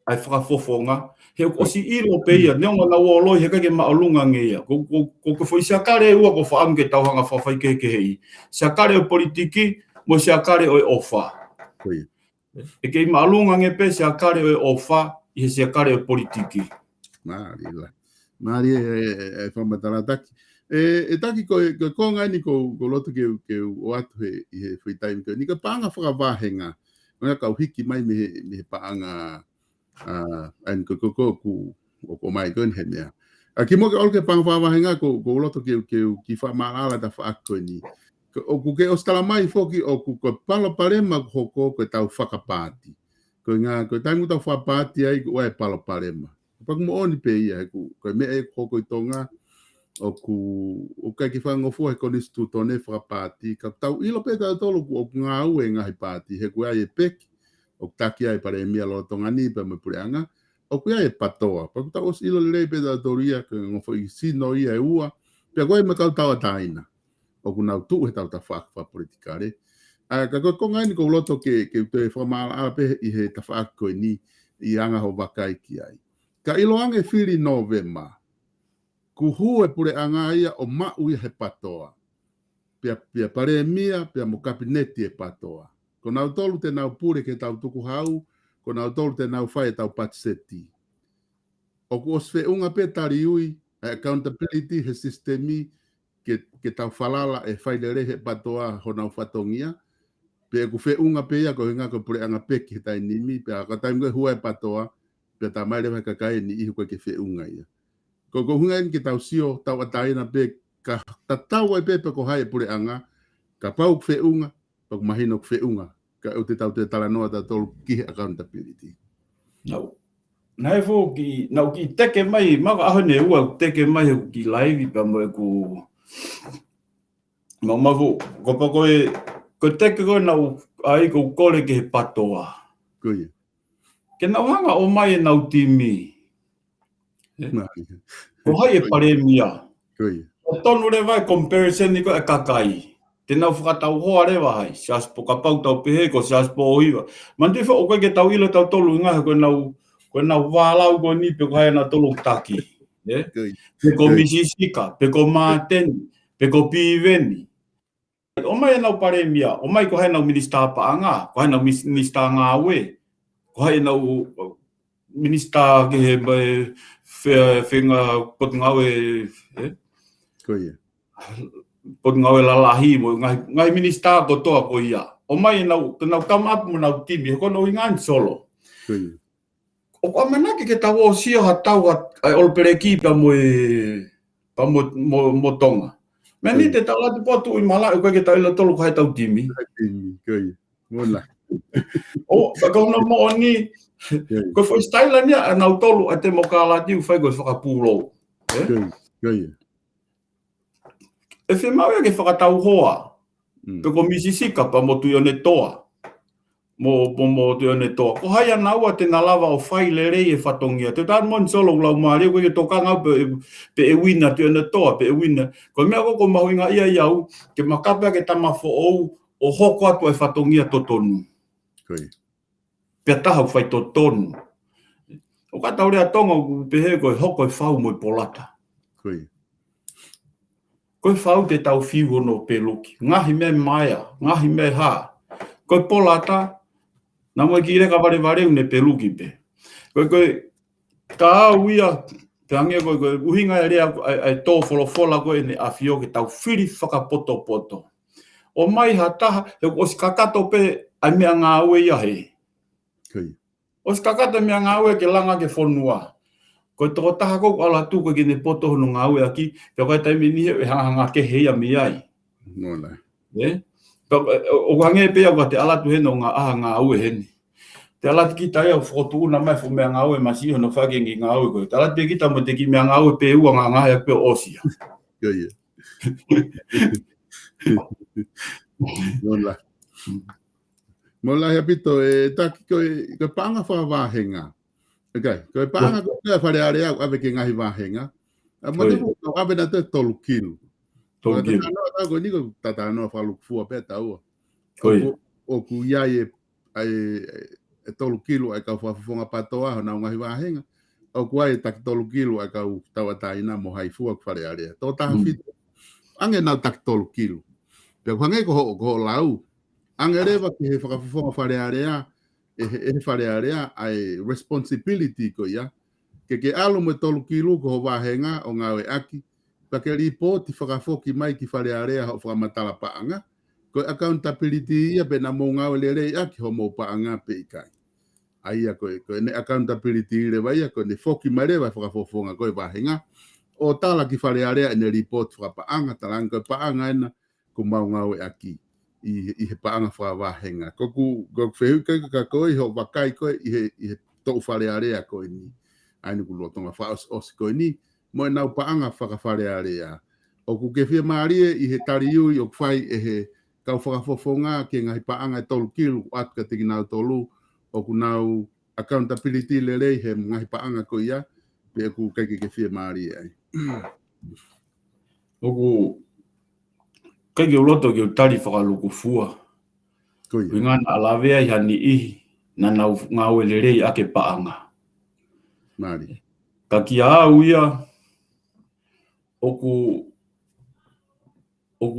ai whakafofonga, he o si ilo pe ia, neonga na uoloi he kake maolunga nge ia. Ko foi siakare ua ko whaam ke tauhanga whawhai ke hei. Siakare o politiki, mo siakare o ofa. E kei maolunga nge pe siakare o ofa, I he siakare o politiki. Mari e whamatara taki. E taki ko ngai ni ko loto ke o atu he whaitai. Ni ka panga whakawahenga. nga ka hiki mai me paanga an ko o mai gon he mea a ki mo ke olke pang fa henga ko loto ki fa malala da fa ko ni o ku ke ostala mai foki o ku ko palo palema ko tau whakapāti ko ngā ko taimu tau whapāti ai ko e palo palema pa mo oni pe ia ko me e ko tonga o kai ki whango fua he konistu tone whakapāti ka tau ilo pe tau tolu o ngā ue ngahi pāti he kua e peki o taki ai pare mia lo tonga ni pa me pureanga o kua e patoa pa tau os ilo lei pe tau toria ka ngofo i sino ia e ua pe koe me tau taina o kuna tu he tau ta whakapa politikare ka ko ngai ko loto ke te formal ape i he ta whako ni i anga ho wakai ki ai ka ilo ange fili novema ku hu e pure anga ia o mau i he patoa pia pare mia pia mo kabineti e patoa ko nau tolu te nau pure ke tau tuku hau ko nau tolu te nau whai tau patseti o ku osfe unga pe tari ui accountability he sistemi ke tau falala e whailere he patoa ho nau whatongia pe ku fe unga pe ia ko hinga ko pure anga pe ki tai nimi pe ka tai mo hua e patoa pe ta mai le ka kai ni i ko ke fe unga ia ko hunga ki tau sio tau ataina pe ka tatau e pe ko hai pure anga ka pau fe unga pa mahino fe unga ka o te tau te tala noa ta tolu ki accountability no nai fo ki nau ki teke mai maka aho ne ua teke mai ki live pa mo ku no mago ko pa ko teke ko nau ai ko kole ke patoa ko ia ke nau hanga o mai nau timi ko hai e pare mia ko ia o tonu le vai comparison ni ko e kakai te nau whakatau hoa rewa hai sias po ka pau tau pehe ko sias po o hiwa man te wha o koe ke tau ilo tau tolu ngaha ko nau wālau ko ni pe ko hai na tolu taki pe ko misisika pe ko māteni pe ko pīveni o mai nau pare mia o mai ko hai nau minister paanga ko hai nau minister ngā ue ko hai nau minister ke he whenga pot ngā ue ko ia pot ngau e lalahi mo ngai minister ko toa ko ia o mai nau come up mo nau timi ko no ingan solo o ko manaki ke tau o sia ha tau ai ol pereki pa mo tonga meni te tau latu potu i mala ko ke tau ilo tolu ko hai tau timi ko ia mola o ko no mo ni ko foi style ni nau tolu ate mo kala tiu fai ko whakapulo ko ia e whemau ke whakatau hoa. Pe ko misisika pa mo tuione toa. Mo tuione toa. Ko hai anaua te nalawa o whaile rei e whatongia. Te tān mon solo lau maari. Ko i toka ngau pe e wina tuione toa. Pe e wina. Ko mea ko mahuinga ia iau. Ke makapea ke tamafo ou. O hoko atu e whatongia totonu. Pea taha whai totonu. O kata ore a tonga pe he ko e hoko e whau mo i polata. Koe whau te tau whiu ono peluki. Ngahi me maia, ngahi me ha. Koe polata, na moe ki reka ware une peluki pe. Koe ka au ia, te angia koe uhinga e rea ai tō wholofola koe ne a whio ke tau whiri whakapoto. O mai ha taha, o si kakato pe ai mea ngā ue ia he. O si kakato mea ngā ue ke langa ke whonua. Ko toko taha kou ala tu ko ki ne poto hono ngā ue aki, pe koe taimi ni he hanga ke heia mi ai. Mola. O hange pe au te ala tu heno ngā ue heni. Te ala ki tai au whotu una mai fu mea ngā ue masi hono whakengi ngā ue koe. Te ala pe kita mo te ki mea ngā ue pe ua ngā hea pe osia. Mola. Mola hea pito e taki koe panga whawahenga. Okay, koe paanga koe whare are au ave ke ngahi wahenga. Ma te ko ave na te tolu kilu. Tolu kilu. Ko ni ko tata no whaluku fua pe taua. O ku iai e tolu kilu ai ka whafonga patoa ho na ngahi wahenga. O ku ai tak tolu kilu ai ka tawa taina mo hai fua ku whare are. Tō taha whitu. Ange nau tak tolu kilu. Pea ku hange ko ho lau. Ange rewa ki he whakafonga whare are e whare area ai responsibility ko ia. Ke alo me tolu kilu ko wahenga o ngā we aki. Pa ke ripoti whakafoki mai ki whare area ho whakamatala paanga. ko accountability ia pe na mo ngau le ia ki homo pa anga pe kai aia ko ne accountability le vai ko ne foki mare vai fofonga ko va hinga o tala ki fale area ne report fra pa anga talanga pa anga na ko mau ngau aki i he pa anga fra va hinga ko ku fe ka ko i ho va kai ko i he to fale area ko ni ai ku lo tonga fa os ko ni mo na pa anga fa fale area o ku ke fia marie i he tariu i o fai e he kau whakafofonga ke ngai paanga e tolu kilu at ka tiki nau tolu o ku nau accountability le rei he ngai paanga ko ia pe ku kei ke fia maari ai. O ku kei ke uloto ke utari whakaluku fua. Ko ia. Wingan alawea i hani ihi na nau ngau le rei ake paanga. Maari. Ka ki au ia o ku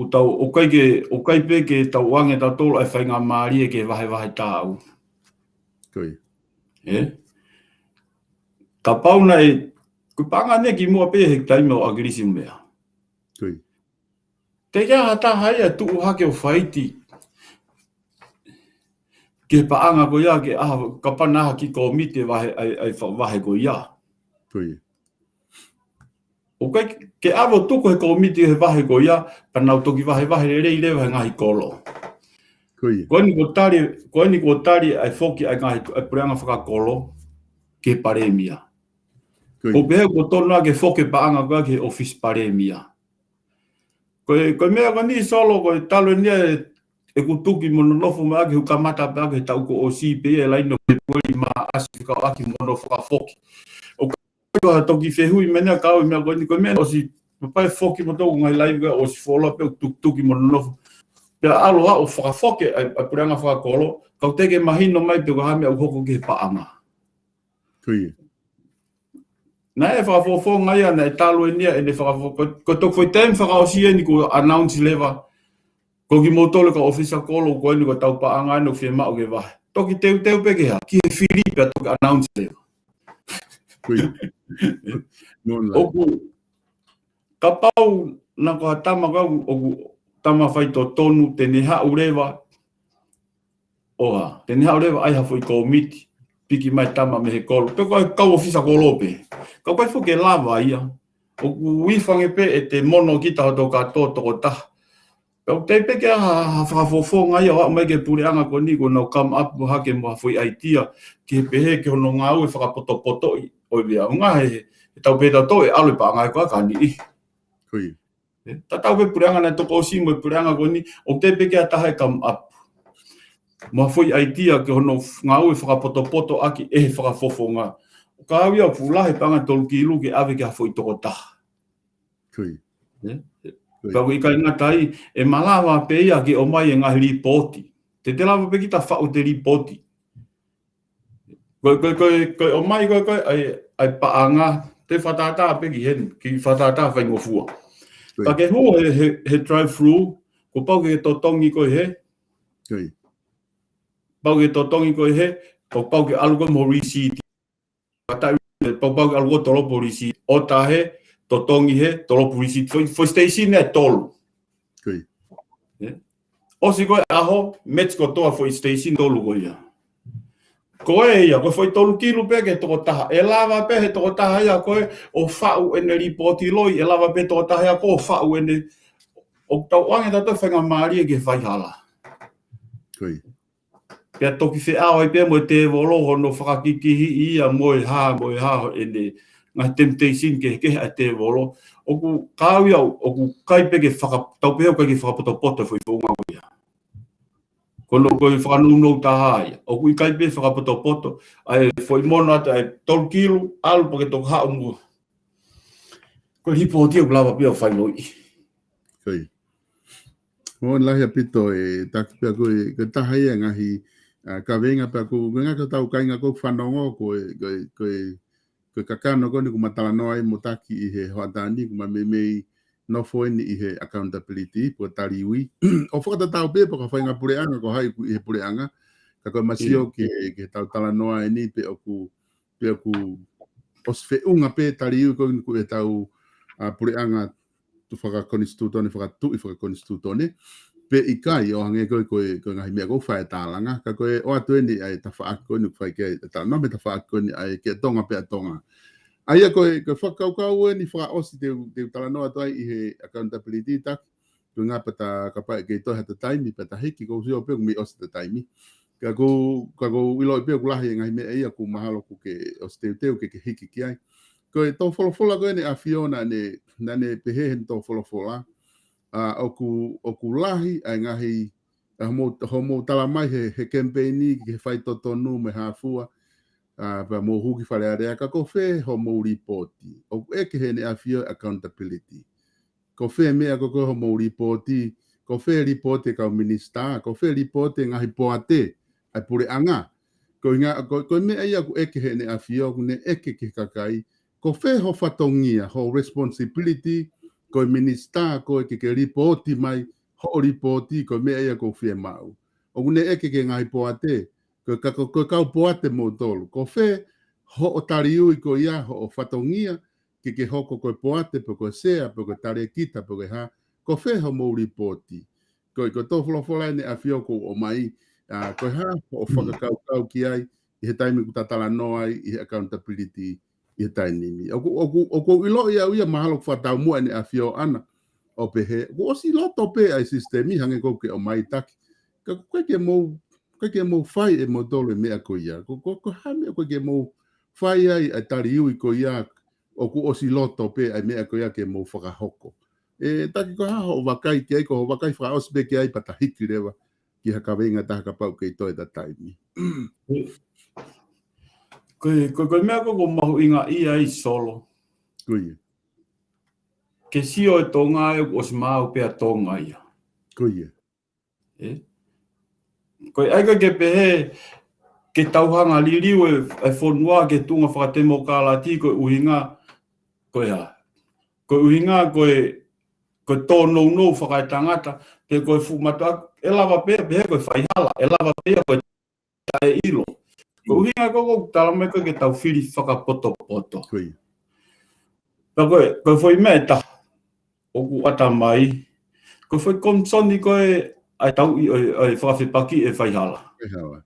tau o kai pe ke tau wange tau tolo ai whainga maari e ke wahe tāu. Koi. Ka pauna e ku panga ne ki mua pe he taime o agrisi mea. Koi. Te kia hata hai a tuu hake o whaiti. Ke paanga ko ia ke aha ka panaha ki komite wahe ko ia. Koi. O kai ke avo tuko he komite he wahe ko ia panau toki wahe le rei lewa ngahi kolo. Koi. Koe ni ko tari ai foki ai ngahi ai pureanga whakakolo ke paremia. Ko pehe ko tona ke foke paanga koe ke office paremia. Koe mea ka ni solo koe talo nia e kutuki mononofo ma ake hukamata pa ake tau ko o sipe e laino ke pui ma asifika aki mononofo ka foki. O ka toki fehui menea kau mea koe mea o si papai foki mo tau ngai live o si follow pe tuki mononofo. Pea aloha o whakafoke ai pureanga whakakolo, kau teke mahino mai pe ko hame au hoko ke paanga. Koi. Na e whakafofo ngai ana e talo e nia e ne whakafofo. Ko tok foi tem whakaosia ni ko announce lewa. Ko ki motole ka officer kolo ko ni ko tau paanga no fie mao ke wahe. Toki teu peke ha. Ki he Filipe a toki announce lewa. Koi. Oku ka pau na ko hatama kau oku tama whai to tonu te neha urewa. Oha, te neha urewa ai hafo i komiti. Piki mai tama me he kolo. Pe kau ofisa kolo pe. Kau kai fuke lava ia. O wifange pe e te mono kita ho ka toko taha. Kau te peke a whakafofo ngai o mai ke pureanga ko ni ko nau come up mo hake mo hafoi aitia. Ke pehe ke hono ngau e whakapoto o vea. Unga he tau peta to e aloi pa ngai kwa kani i. Koi. Ta tau pe pureanga na toko o si mo pureanga ko ni. O te peke a taha e come up. Ma foi aitia ke hono ngau e whakapoto aki e whakafofo ngā. Ka awia pulahe panga tolu kilu ke ave ke hafoi toko taha. Koi. Pau i kai ngatai e malawa pe ia ke o mai e ngahi ripoti. Te lawa pe kita whau te ripoti. Koe o mai koe ai paanga te whatata pe ki hen. Ki whatata whaingo fua. Ka ke hua he drive through ko pau ke totongi koe he. Koi. Pau ke totongi koe he. Ko pau ke aluga mo receipt. Pau ke aluga tolopo receipt. O tahe totongi he tolopo receipt. Foi station e tolu. Koi. Osi koe aho, mets ko toa foi station tolu koe ia. Koe ia, koe foi tolu kilu peke toko taha. E lava pe he toko taha ia koe o whau ene ripoti loi. E lava pe toko taha ia koe o whau ene. O tau ange tato whenga maari e ke whaihala. Koi. Pea toki whi ao ai pia mo te woloho no whakakikihi ia mo e ha ene. Ngā temptation ke a te wolo. Oku kāwi au, oku kai peke tau pehau kai ke whakapoto foi whaunga ia. Kono koe whakanuno taha ia. Oku i kai pe whakapoto ai foi mono ata ai tolu kilu, alu pake toku hao mua. Koe hipo tia ulawa pia whailoi. Koi. Mo lahi apito e taki pia koe taha ia ngahi ka venga pia ko ngā ka tau kainga ko whanongo koe kakano ko ni ko matala noa i motaki i he hoatani ko mamemei no foeni i he accountability po taliwi o fokata tau pe po ka whainga pureanga ko hai i he pureanga ka koe masio ke tau tala noa i ni pe oku osfe unga pe taliwi ko ni ko e tau pureanga tu whaka konstitutone whaka konstitutone pe ikai o hange ko ngai me ko fa talanga ka ko o atu ni ai ta fa ko ni fa ke ta no me ta fa ko ni ai ke tonga pe tonga ai ko fa kau ni fa os te tala no atu ai he accountability ta ko nga pata ka pa ke to hata time pata hiki ko sio pe mi os te time ka ko ilo pe ko la ngai me ai ko mahalo ko ke os te ke hiki ki ai ko to fola ko ni afiona ne nane pe he to fola oku lahi ai ngahi homo tala mai he campaigni ke fai totonu me hafua pa mo huki fale area ka ko fe homo reporti o eke he ne afio accountability ko fe me ko homo reporti ko fe reporte ka minister ko fe reporte ngahi poate ai pure anga ko me ai ko eke he ne afio ne eke ke kakai ko fe ho fatongia ho responsibility ko minister ko ke reporti mai ho reporti ko me ia ko fie mau o ne eke ke ngai poate ko ka poate mo tolu ko fe ho o tariu ko ia ho fatongia ke hoko ko poate ko sea ko tare kita ko ha ko fe ho mo reporti ko to fola ne afio ko o mai ko ha o ka ki ai he time ku tatala no ai accountability i tainimi. O ilo ia mahalo whatau mua ni afio ana o pehe. O si loto pe ai sistemi hange ko ke o mai taki. Ka koe ke mo fai e mo tolo mea ko ia. Ko hame koe ke mo fai ai tari iui ko ia o si loto pe ai mea ko ia ke mo whakahoko. Taki ko haho o wakai ki ai ko o wakai wha osbe ki ai pata hiki rewa ki haka venga taha ka pau ke i toi ta taimi. Koe mea ko mahu inga ia i solo. Koe. Ke sio e tonga e o si mau pea tonga ia. Koe. Koe aika ke pehe ke tauhanga liriu e whonua ke tunga whakatemo kālati koe uhinga koe ha. Koe uhinga koe tōnou nou whakaitangata pe koe fumata e lava pea pehe koe whaihala e lava pea koe tae ilo. Ko uhinga koko talame koe ke tau whiri whakapoto. Koe. Pa koe foi meta o ku ata mai. Koe foi komsoni koe ai tau i whakawhipaki e whaihala.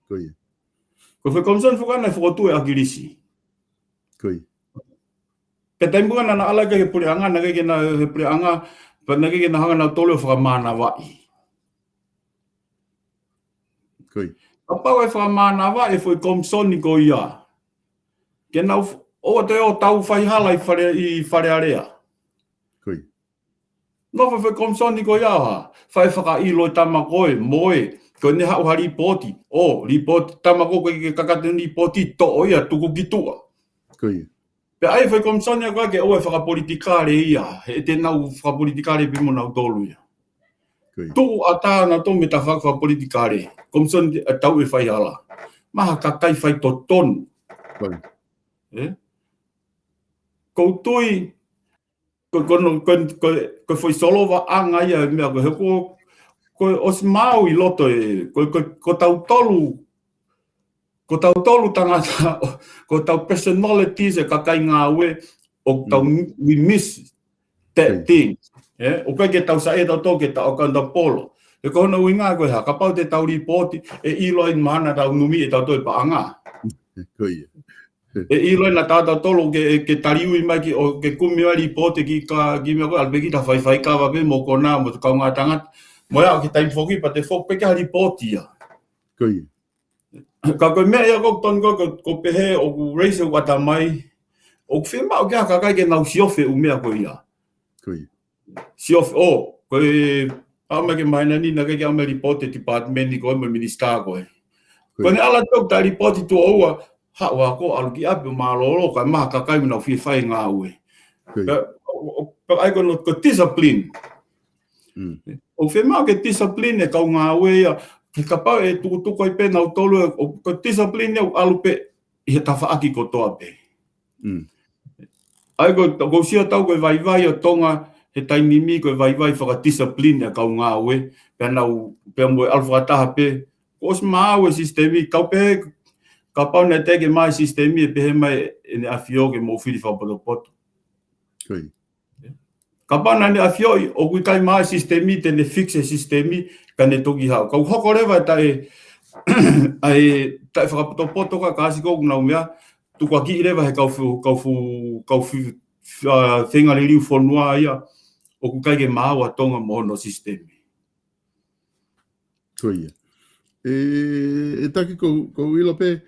Koe. Koe foi komsoni whakana e whakotue a girisi. Koe. Pe taimunga na ala ke puri anga, na ke na he puri anga, pa na ke na hanga na tolu whakamana wai. Koe. Apau e whakamana wai e foi komsoni ko ia. Ke nau o te o tau whaihala i whare area. Koe. No foi komsoni ko ia ha. Whai whaka ilo i tamakoe, moe, ko ne hau ha ripoti. O, ripoti, tamako ke kakate ripoti to o ia tuku kitua. Koe. Pe ai foi komsoni a koe ke o e whakapolitikare ia. E te nau whakapolitikare pimo nau tolu ia. Tu ata na to me ta whakapolitikare. Komsoni a tau e whaihala. Maha kakai whai to tonu. Koe. Koutui ko foi solo va anga ia me ko os mau i loto ko tau tolu tangata ko tau personalities e kakai ngā ue o tau we miss that thing o ke tau sa e tau toke tau kanda polo e ko no winga ko ha ka pau te tau ripoti e ilo in mana tau numi e tau toi pa anga Koe. E ilo na tata tolo ke tariu i mai ki o ke kumia ripoti ki me ko albe ki ta fai ka va be mo kona mo ka nga tanga mo ya ki tai foki pa te fok pe ka ripoti ya. Koe. Ka ko me ya ko ton ko pehe o ku raise o wata mai o ku fima o ka ke na siofe u me ko ia. Koe. Siofe o ko ama ke mai na ni na ke ama ripoti department ni ko mo minister ko. Ko ne ala tok ta ripoti tu o hawa ko aluki api malolo ka maha kakai na fi fai ngā ue. Pero ai kono ko discipline. O fe mau ke discipline e kau ngā ue ia ke kapau e tuku ai pe na tolu ko discipline e alupe i he tawhaaki ko toa pe. Ai ko sia tau ko vai o tonga he tainimi ko vai whaka discipline e kau ngā ue pe nau pe mo alwhataha pe ko os mau sistemi kau pe ka pau na teke mai sistemi e pehe mai e ne afio ke mo whiri whapoto. Koe. Kapana ni afioi o kui kai mai sistemi te ne fixe sistemi ka ne toki hau. Kau hoko rewa tai ai tai whakapoto ka kasi kou nau mea tukua ki rewa he kau whenga li riu whonua ia o ku kai ke maawa tonga mohono sistemi. Koia. E taki ko ilo pe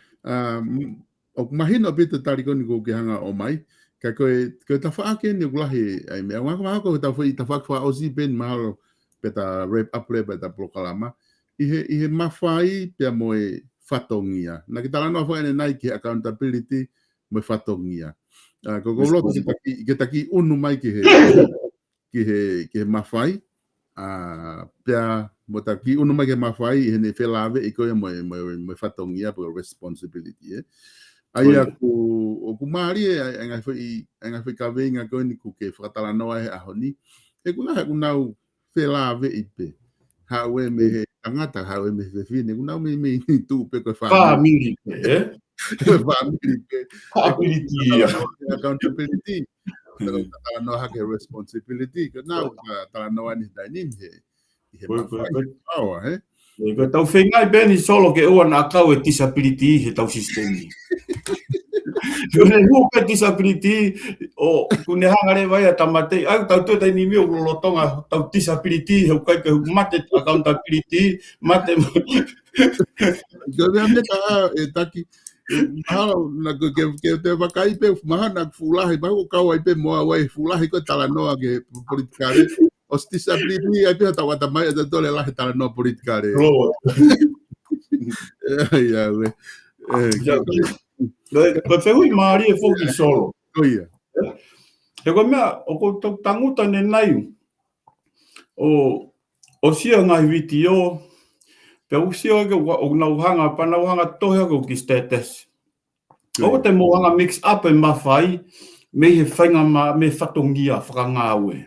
o mahina pe te tarikoni ko ke hanga o mai ka koe ta whaake ni ulahi ai mea wanga ko ta wha o si ben mahalo pe ta rep up le pe ta prokalama ihe mawhai pe moe whatongia na ki tala no whaene nai ki accountability moe whatongia ko loto ke taki unu mai ki he mawhai pia mo ta ki unu mai ke mawhai he ne whelave i koe moe whatongia po responsibility ai aku mari anga foi ka venga ko ni ku ke fratala no ai ahoni e kuna nau whelave i pe ha we me tangata ha we me fine kuna me tu pe ko family family pe accountability no ha ke responsibility ko nau tala no ani dainin he power Ko tau whengai beni solo ke ua na kau e disability he tau sistemi. Kune hupe disability o kune hangare vai a tamate au tau tu tai ni mi o lotonga tau disability he kai ke mate accountability mate. Ko me ta e taki mahalo na ke te wakai pe mahana fulahi ba ko kau ai pe moa wai fulahi ko tala noa ke politikare o disability ai pe ta wata mai da tole la tala no politikare ya we ko te hui maari e foki solo koia e ko mea o ko tanguta ne nai o sia ngai viti o pe usia ke o na uhanga pa na uhanga tohe ko ki status o te moanga mix up e mawhai me he whainga me whatongia whakanga aue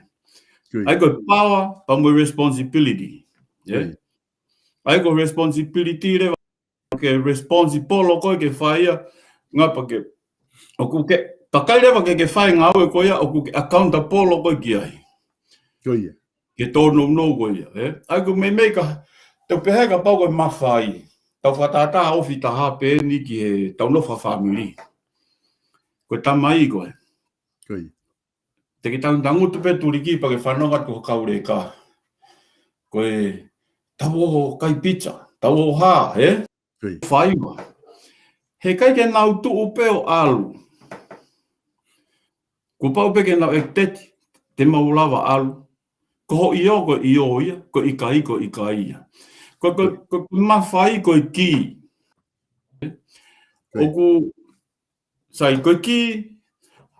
ai ko power pa mo responsibility ai ko responsibility le ke responsible ko ke whaia ngapa ke o ku ke takai lewa ke whainga aue ko ia o ku ke accountable ko ki ai koia ke tono no ko ia ai ko me ka te pehega pau ko mawhai tau whatata ofi ta hape ni ki he tau no family ko tamai ko koia te ki tau tangu tupe turiki pa ke whanonga tu kaure ka ko e tau kai pizza tau o ha whaiwa he kai ke nau tu upe o alu ko pau pe ke nau e teti te maulawa alu ko ho iyo ko iyo ia ko ikai ia ko mawhai ko ki o ku sai ko ki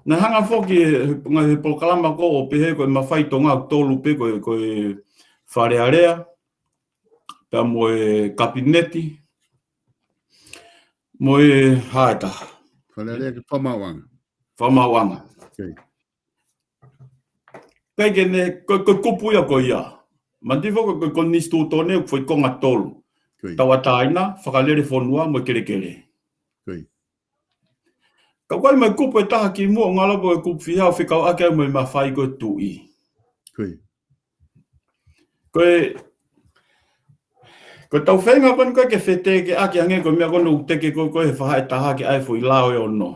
na hanga foki ngai proklama ko o pehe ko mawhai tonga tolu pe ko wharearea pe mo kabineti mo haeta wharearea ke whamawanga kai ke ne ko kupuia ko ia mandivo ko nistu tone foi konga tolu tawataina whakalere whonua mo kerekere ka kai mai kupu e taha ki mua ngala po e kupu whihau whikau ake mo i mawhai ko tui ko tau whenga pan koe ke whete ke ake hange ko mea kono teke ko he whahae taha ke ai fo i lao e ono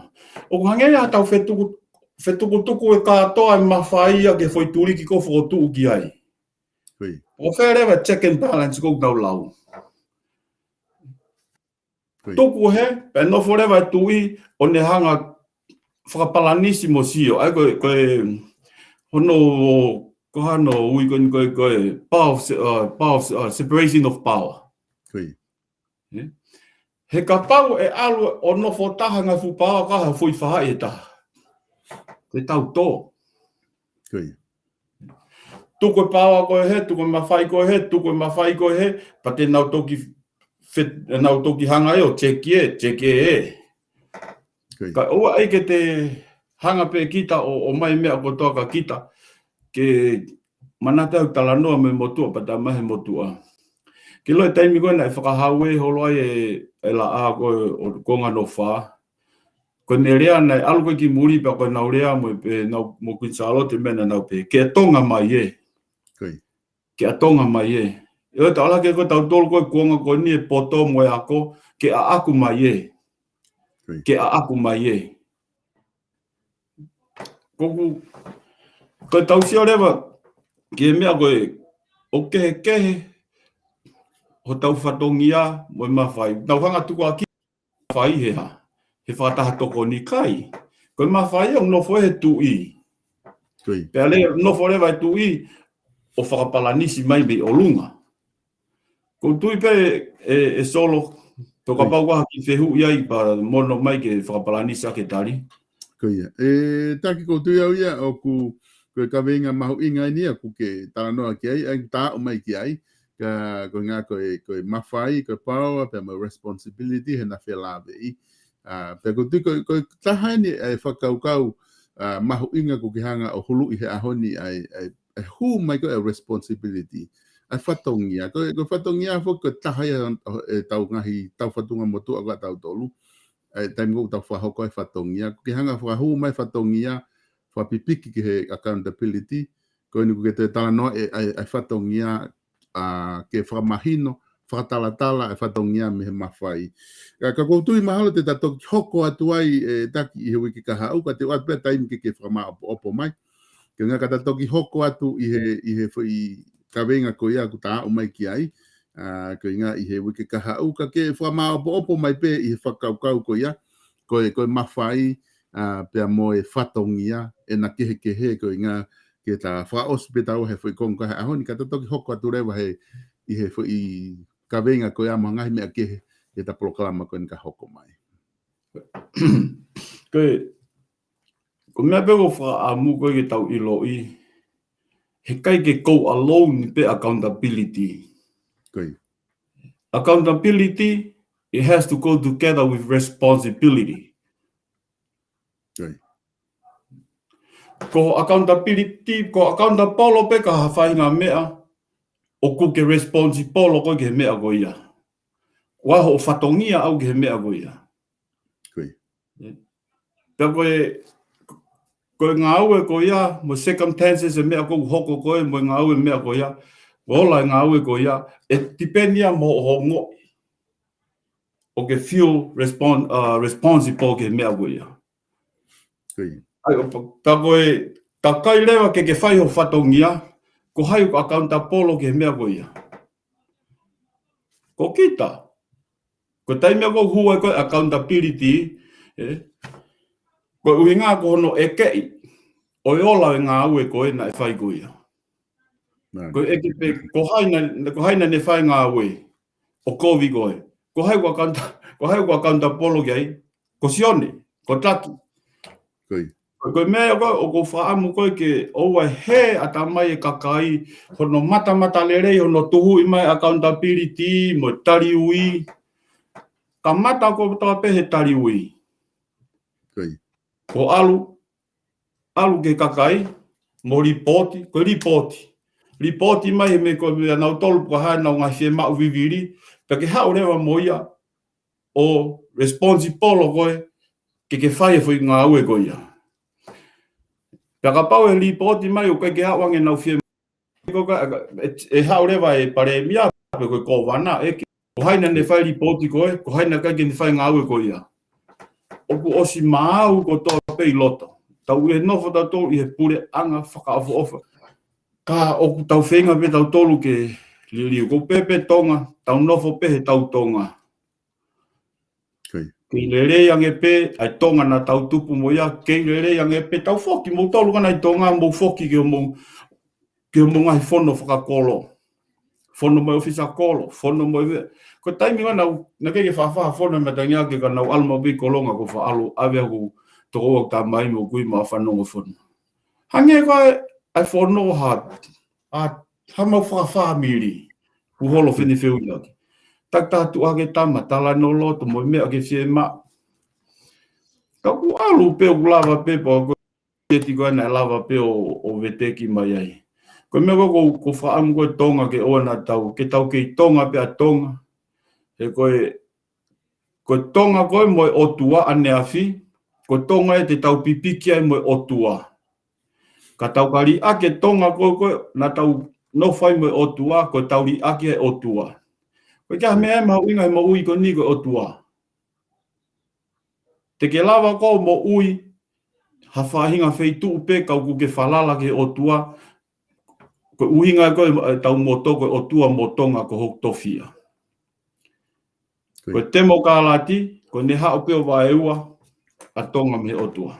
o ku hange a tau whetuku e kātoa i mawhai a ke fo i turiki ko whotu ki ai o wherewa check and balance ko tau lau tuku he pe no forever tui o ne hanga whakapalanisi mo sio ai ko hono ko hano ui ko power separation of power he ka pau e alu o no fotaha nga fu pau ka ha fui faha e ta te tau to tuku pau ko he tuku mawhai ko he pa te nau toki hanga e o cheke e ka ua ai ke te hanga pe kita o mai mea ko toa ka kita ke manata u tala noa me motua pa ta mahe motua ke loe taimi koe na e whakahaue holo ai e la a koe o konga no wha Ko ne rea nei alu koe ki muri pa koe nau rea mo pe nau mo Queen Charlotte mena nau pe. Ke tonga mai e. Ke tonga mai e. E o ta ala ke koe tau tolu koe kuonga koe ni e poto mo e ako. Ke a aku mai e. Ke a aku mai e. Koku koe tau si o rewa ke mea koe o kehe ho tau whatongia mo i mawhai. Tau hanga tuku a ki whai he ha. He whataha toko ni kai. Koe mawhai o nofo he tu i. Pea le nofo rewa e tu i o whakapalanisi mai me o lunga. Ko tui pe e solo toka pau waha ki whehu iai pa mono mai ke whakapalanisi ake tari. Koia. Taki ko tui au ia o ku ka venga mahu inga ni ku ke tānoa ki ai tā o mai ki ai. Ko ngā koe mawhai, koe power, pe mo responsibility he na whelāwe i. Pe ko tui koe tahani e whakaukau mahu inga ku ki hanga o hulu i he ahoni ai hu mai koe responsibility. Ai whatongia. Koe whatongia fo koe tahai e tau ngahi, tau whatunga motu aga tau tolu. Taim ko tau whahoko e whatongia. Ki hanga whahu mai whatongia, whapipiki ki he accountability. Koe ni ku ke te tānoa e whatongia ke whakamahino, whakatalatala e whatongia me he mawhai. Ka koutui mahalo te tato hoko atu ai taki i he wiki kaha au, ka te watu pia taimi ke whakama opo mai. Ke ngā ka tato ki hoko atu i he kawenga ko ia ku tā o mai ki ai. Ko ngā i he wiki kaha au, ka ke whakama opo mai pe i he whakaukau ko ia. Koe mawhai pia mo e whatongia e na kehe ko ngā ke ta whaos pe tau he whi konga he ahoni ka tato ki hoko atu rewa he i he whi kawenga ko ia mga mea kehe e ta proklama ko ka hoko mai. Ko mea pego wha a mu koe ke tau ilo i he kai ke go alone pe accountability. Accountability, it has to go together with responsibility. Ko accountability, ko accountable pe ka hawhainga mea o ku ke responsible ko ke mea ko ia. Waho o whatongia au ke mea ko ia. Pea koe ngā aue ko ia, mo circumstances e mea ko hoko koe, mo ngā aue mea ko ia, wola ngā aue ko ia, e tipenia mo ho ngo o ke feel responsible ke mea ko ia. Ta kai lewa ke whai ho whatongia, ko hai ko accountable ke mea ko ia. Ko kita. Ko taimea ko hua ko accountability, ko ui ngā ko hono e kei, o e ola e ngā aue ko e na e whai ko ia. Ko haina ne whai ngā aue, o kovi ko e. Ko hai ko accountable ke ai, ko sione, ko taki. Ko mea o ko whaamu koe ke oua he ata mai e kakai, hono mata lerei, hono tuhu i mai accountability, mo tari ui. Ka mata ko tawa pe he tari ui. Ko alu ke kakai, mo ripoti, ko ripoti. Ripoti mai he me ko nau tolu ko hae nau ngā whie mau viviri, pe ke hao rewa mo ia o responsible koe ke whae fui ngā ue ko ia. Pe ka pau e ripoti mai o koe ke hao ange nau whie e hao rewa e pare mia, pe koe ko wana eke. Ko haina ne whae ripoti koe, ko haina kai ke ne whae ngā ue ko ia. Oku osi maau ko toa pei loto. Tau e nofo tau tolu i he pure anga whakaafo ofa. Ka oku tau whenga pe tau tolu ke liriu. Ko pepe tonga, tau nofo pe he tau tonga. Kei lerei ange pe, ai tonga na tau tupu mo ia. Kei lerei ange pe, tau foki mo tolu kana i tonga, mo foki ke o mo ngahi whono whakakolo. Whono mo ofisa kolo, whono mo iwe. Ko taimi wana, na keke whawha whono me tangia ke ka nau alma bi kolonga ko whaalu awe aku toko wak tā mai mo kui ma whanonga whono. Hange koe ai whono hama whawha miri, uholo whini whiuni aki. Tak tātu ake tama, tala no loto mo mea ke whie ma. Ka ku alu pe o lava pe po, ko eti koe na lava pe o veteki mai ai. Ko mea ko whaamu koe tonga ke oa na tau, ke tau ke tonga pe a tonga. He koe tonga koe mo o tua ane awhi, ko tonga e te tau pipiki ai mo o tua. Ka tau kari ake tonga ko na tau no fai mo o tua, ko tau ri ake o tua. Ko kia mea ma uinga mo ui ko ni ko o tua. Te ke lava ko mo ui, ha whahinga whei tuu pe kau ku ke whalala ke o tua, ko uhinga ko tau moto ko o tua mo tonga ko hok tofia. Ko temo kālati, ko ne hao peo wa eua, a tonga me o tua.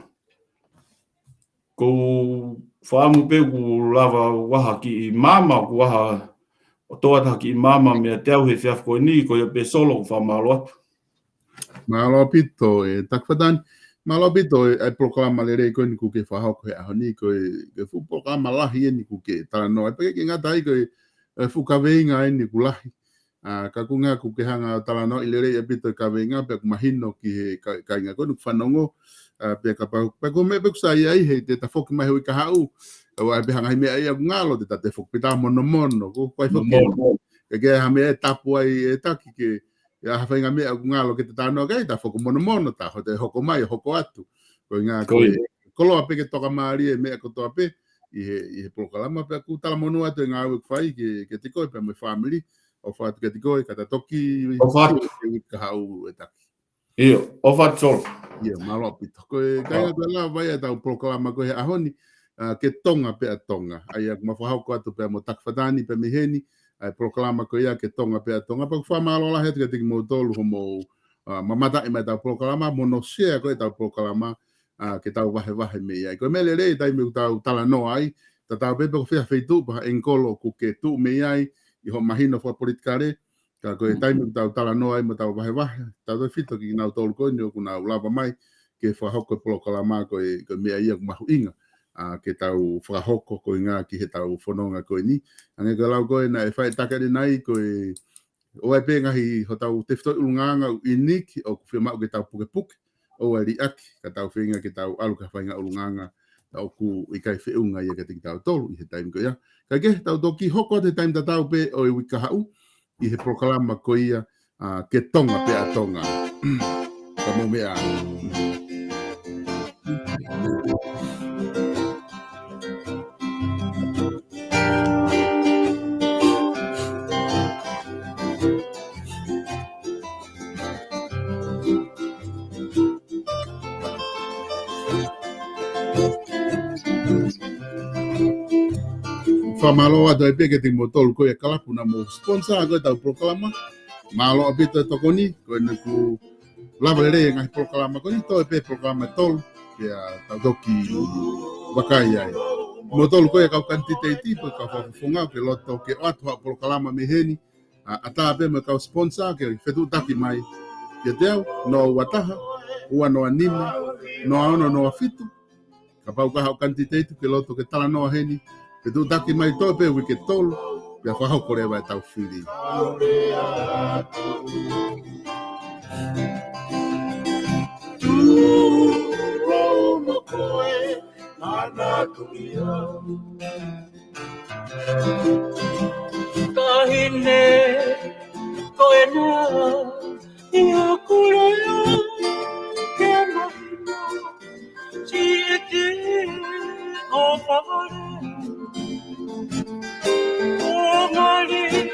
Ko whaamu peo ku lava waha ki i mama, ku waha o toata ki i mama mea te au he whiaf koe ni, ko i pe solo ku whamalo atu. Malo pito e takwhatani. Malo pito e proklama le rei koe ni ku ke whahoko he aho ni koe fu proklama lahi e ni ku ke tala noa. Pake ki ngata i koe fu kaweinga e ni ku lahi. Ka kunga ku ke hanga tala noa i le rei e pito kaweinga pe ku mahino ki he kainga koe nuk whanongo. Pe ka pa me pe ku sa ai he te tafoki mai hui ka hau. Wa pe hanga hi mea ia ngalo te tate foki pita mono mono. Ko kwai foki. Ke ha me e tapu ai e taki ke ya hawhainga mea ku ngalo ke te tānoa kei, ta whoko mono mono ta, ho te hoko mai, hoko atu. Ko ngā koe, koloa pe ke toka maari e mea kotoa pe, i he prokalama pe ku tala monu atu e ngā ue kwhai ke te koe pe moi whamiri, o whatu ke te koe, kata toki, o whatu, ka hau e taki. Iyo, o whatu sol. Ia, malo pito. Koe, kai ngā koe la, vai e tau prokalama koe he ahoni, ke tonga pe a tonga. Ai aku mawhahauko atu pe mo takwhatani pe miheni, ai proklama ko ia ke tonga pe tonga pa fa malo la het ke te mo tolu homo mamata e mai ta proklama mono share ko ta proklama ke ta wahe me ia ko mele le tai me ta tala no ai ta pe ko fe feitu pa enkolo ku ke tu me ai i ho mahino fo politikare ka ko tai me ta tala no ai mo ta wahe ta do fito ki na tolu ko ni ku na lava mai ke fa hoko proklama ko me ia ku mahu inga ke tau whakahoko ko ngā ki he tau whanonga koe ni. Ange ka lau koe na e whai takere nei koe o e pe ngahi ho tau te whitoi ulunganga u iniki o kuwhia mau ke tau puke puke o e ri aki ka tau whenga ke tau alu ka whainga ulunganga tau ku i kai whiunga ia ke te ki tau tolu i he taimi ko ia. Ka ke tau toki hoko te taimi ta tau pe o e wika hau i he proklama ko ia ke tonga pe a tonga. Ka mo mea. Malo ado e peke te motolu ko e kalapu na mo sponsor ko tau proklama malo abito to ni ko ne ku lava le ngai proklama ko ni to e pe proklama tol ya tau doki wakai ai motolu ko e ka quantity tipo ka fa funga ke loto ke atu proklama meheni ata pe me ka sponsor ke fetu taki mai ke deu no wataha ua no anima no ono no afitu ka pau ka quantity ke loto ke tala no heni ke tu taki mai to pe we ke tol ya fa ho kore vai tau fili tu romo koe ana tuia kahine koe na ia kuloya ke mahina si ete o favore o mari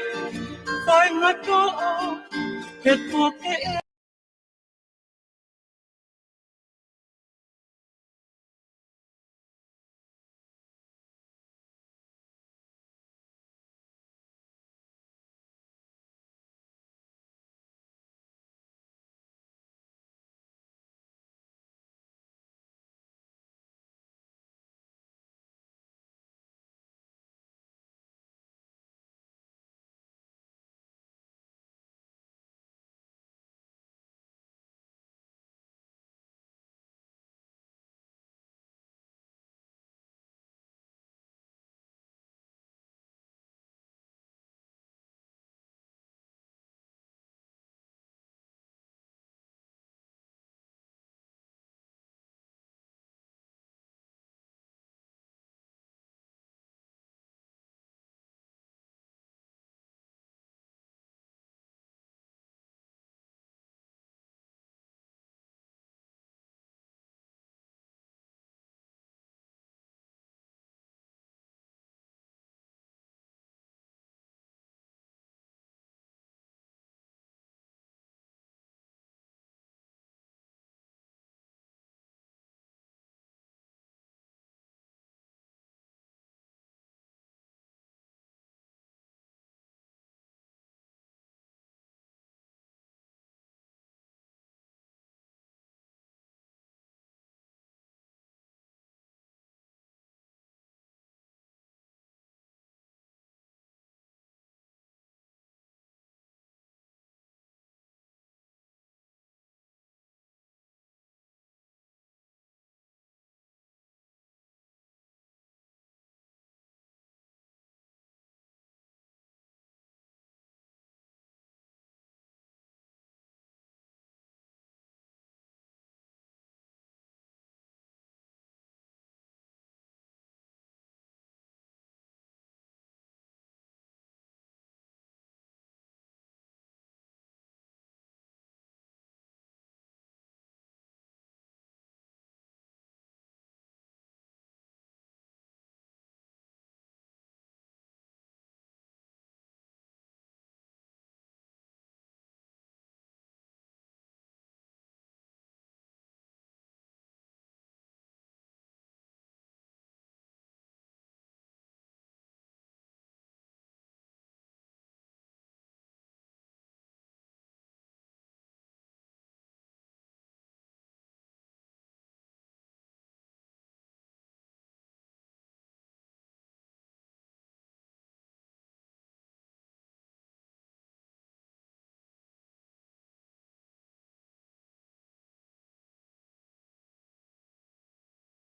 fai ngato ke toke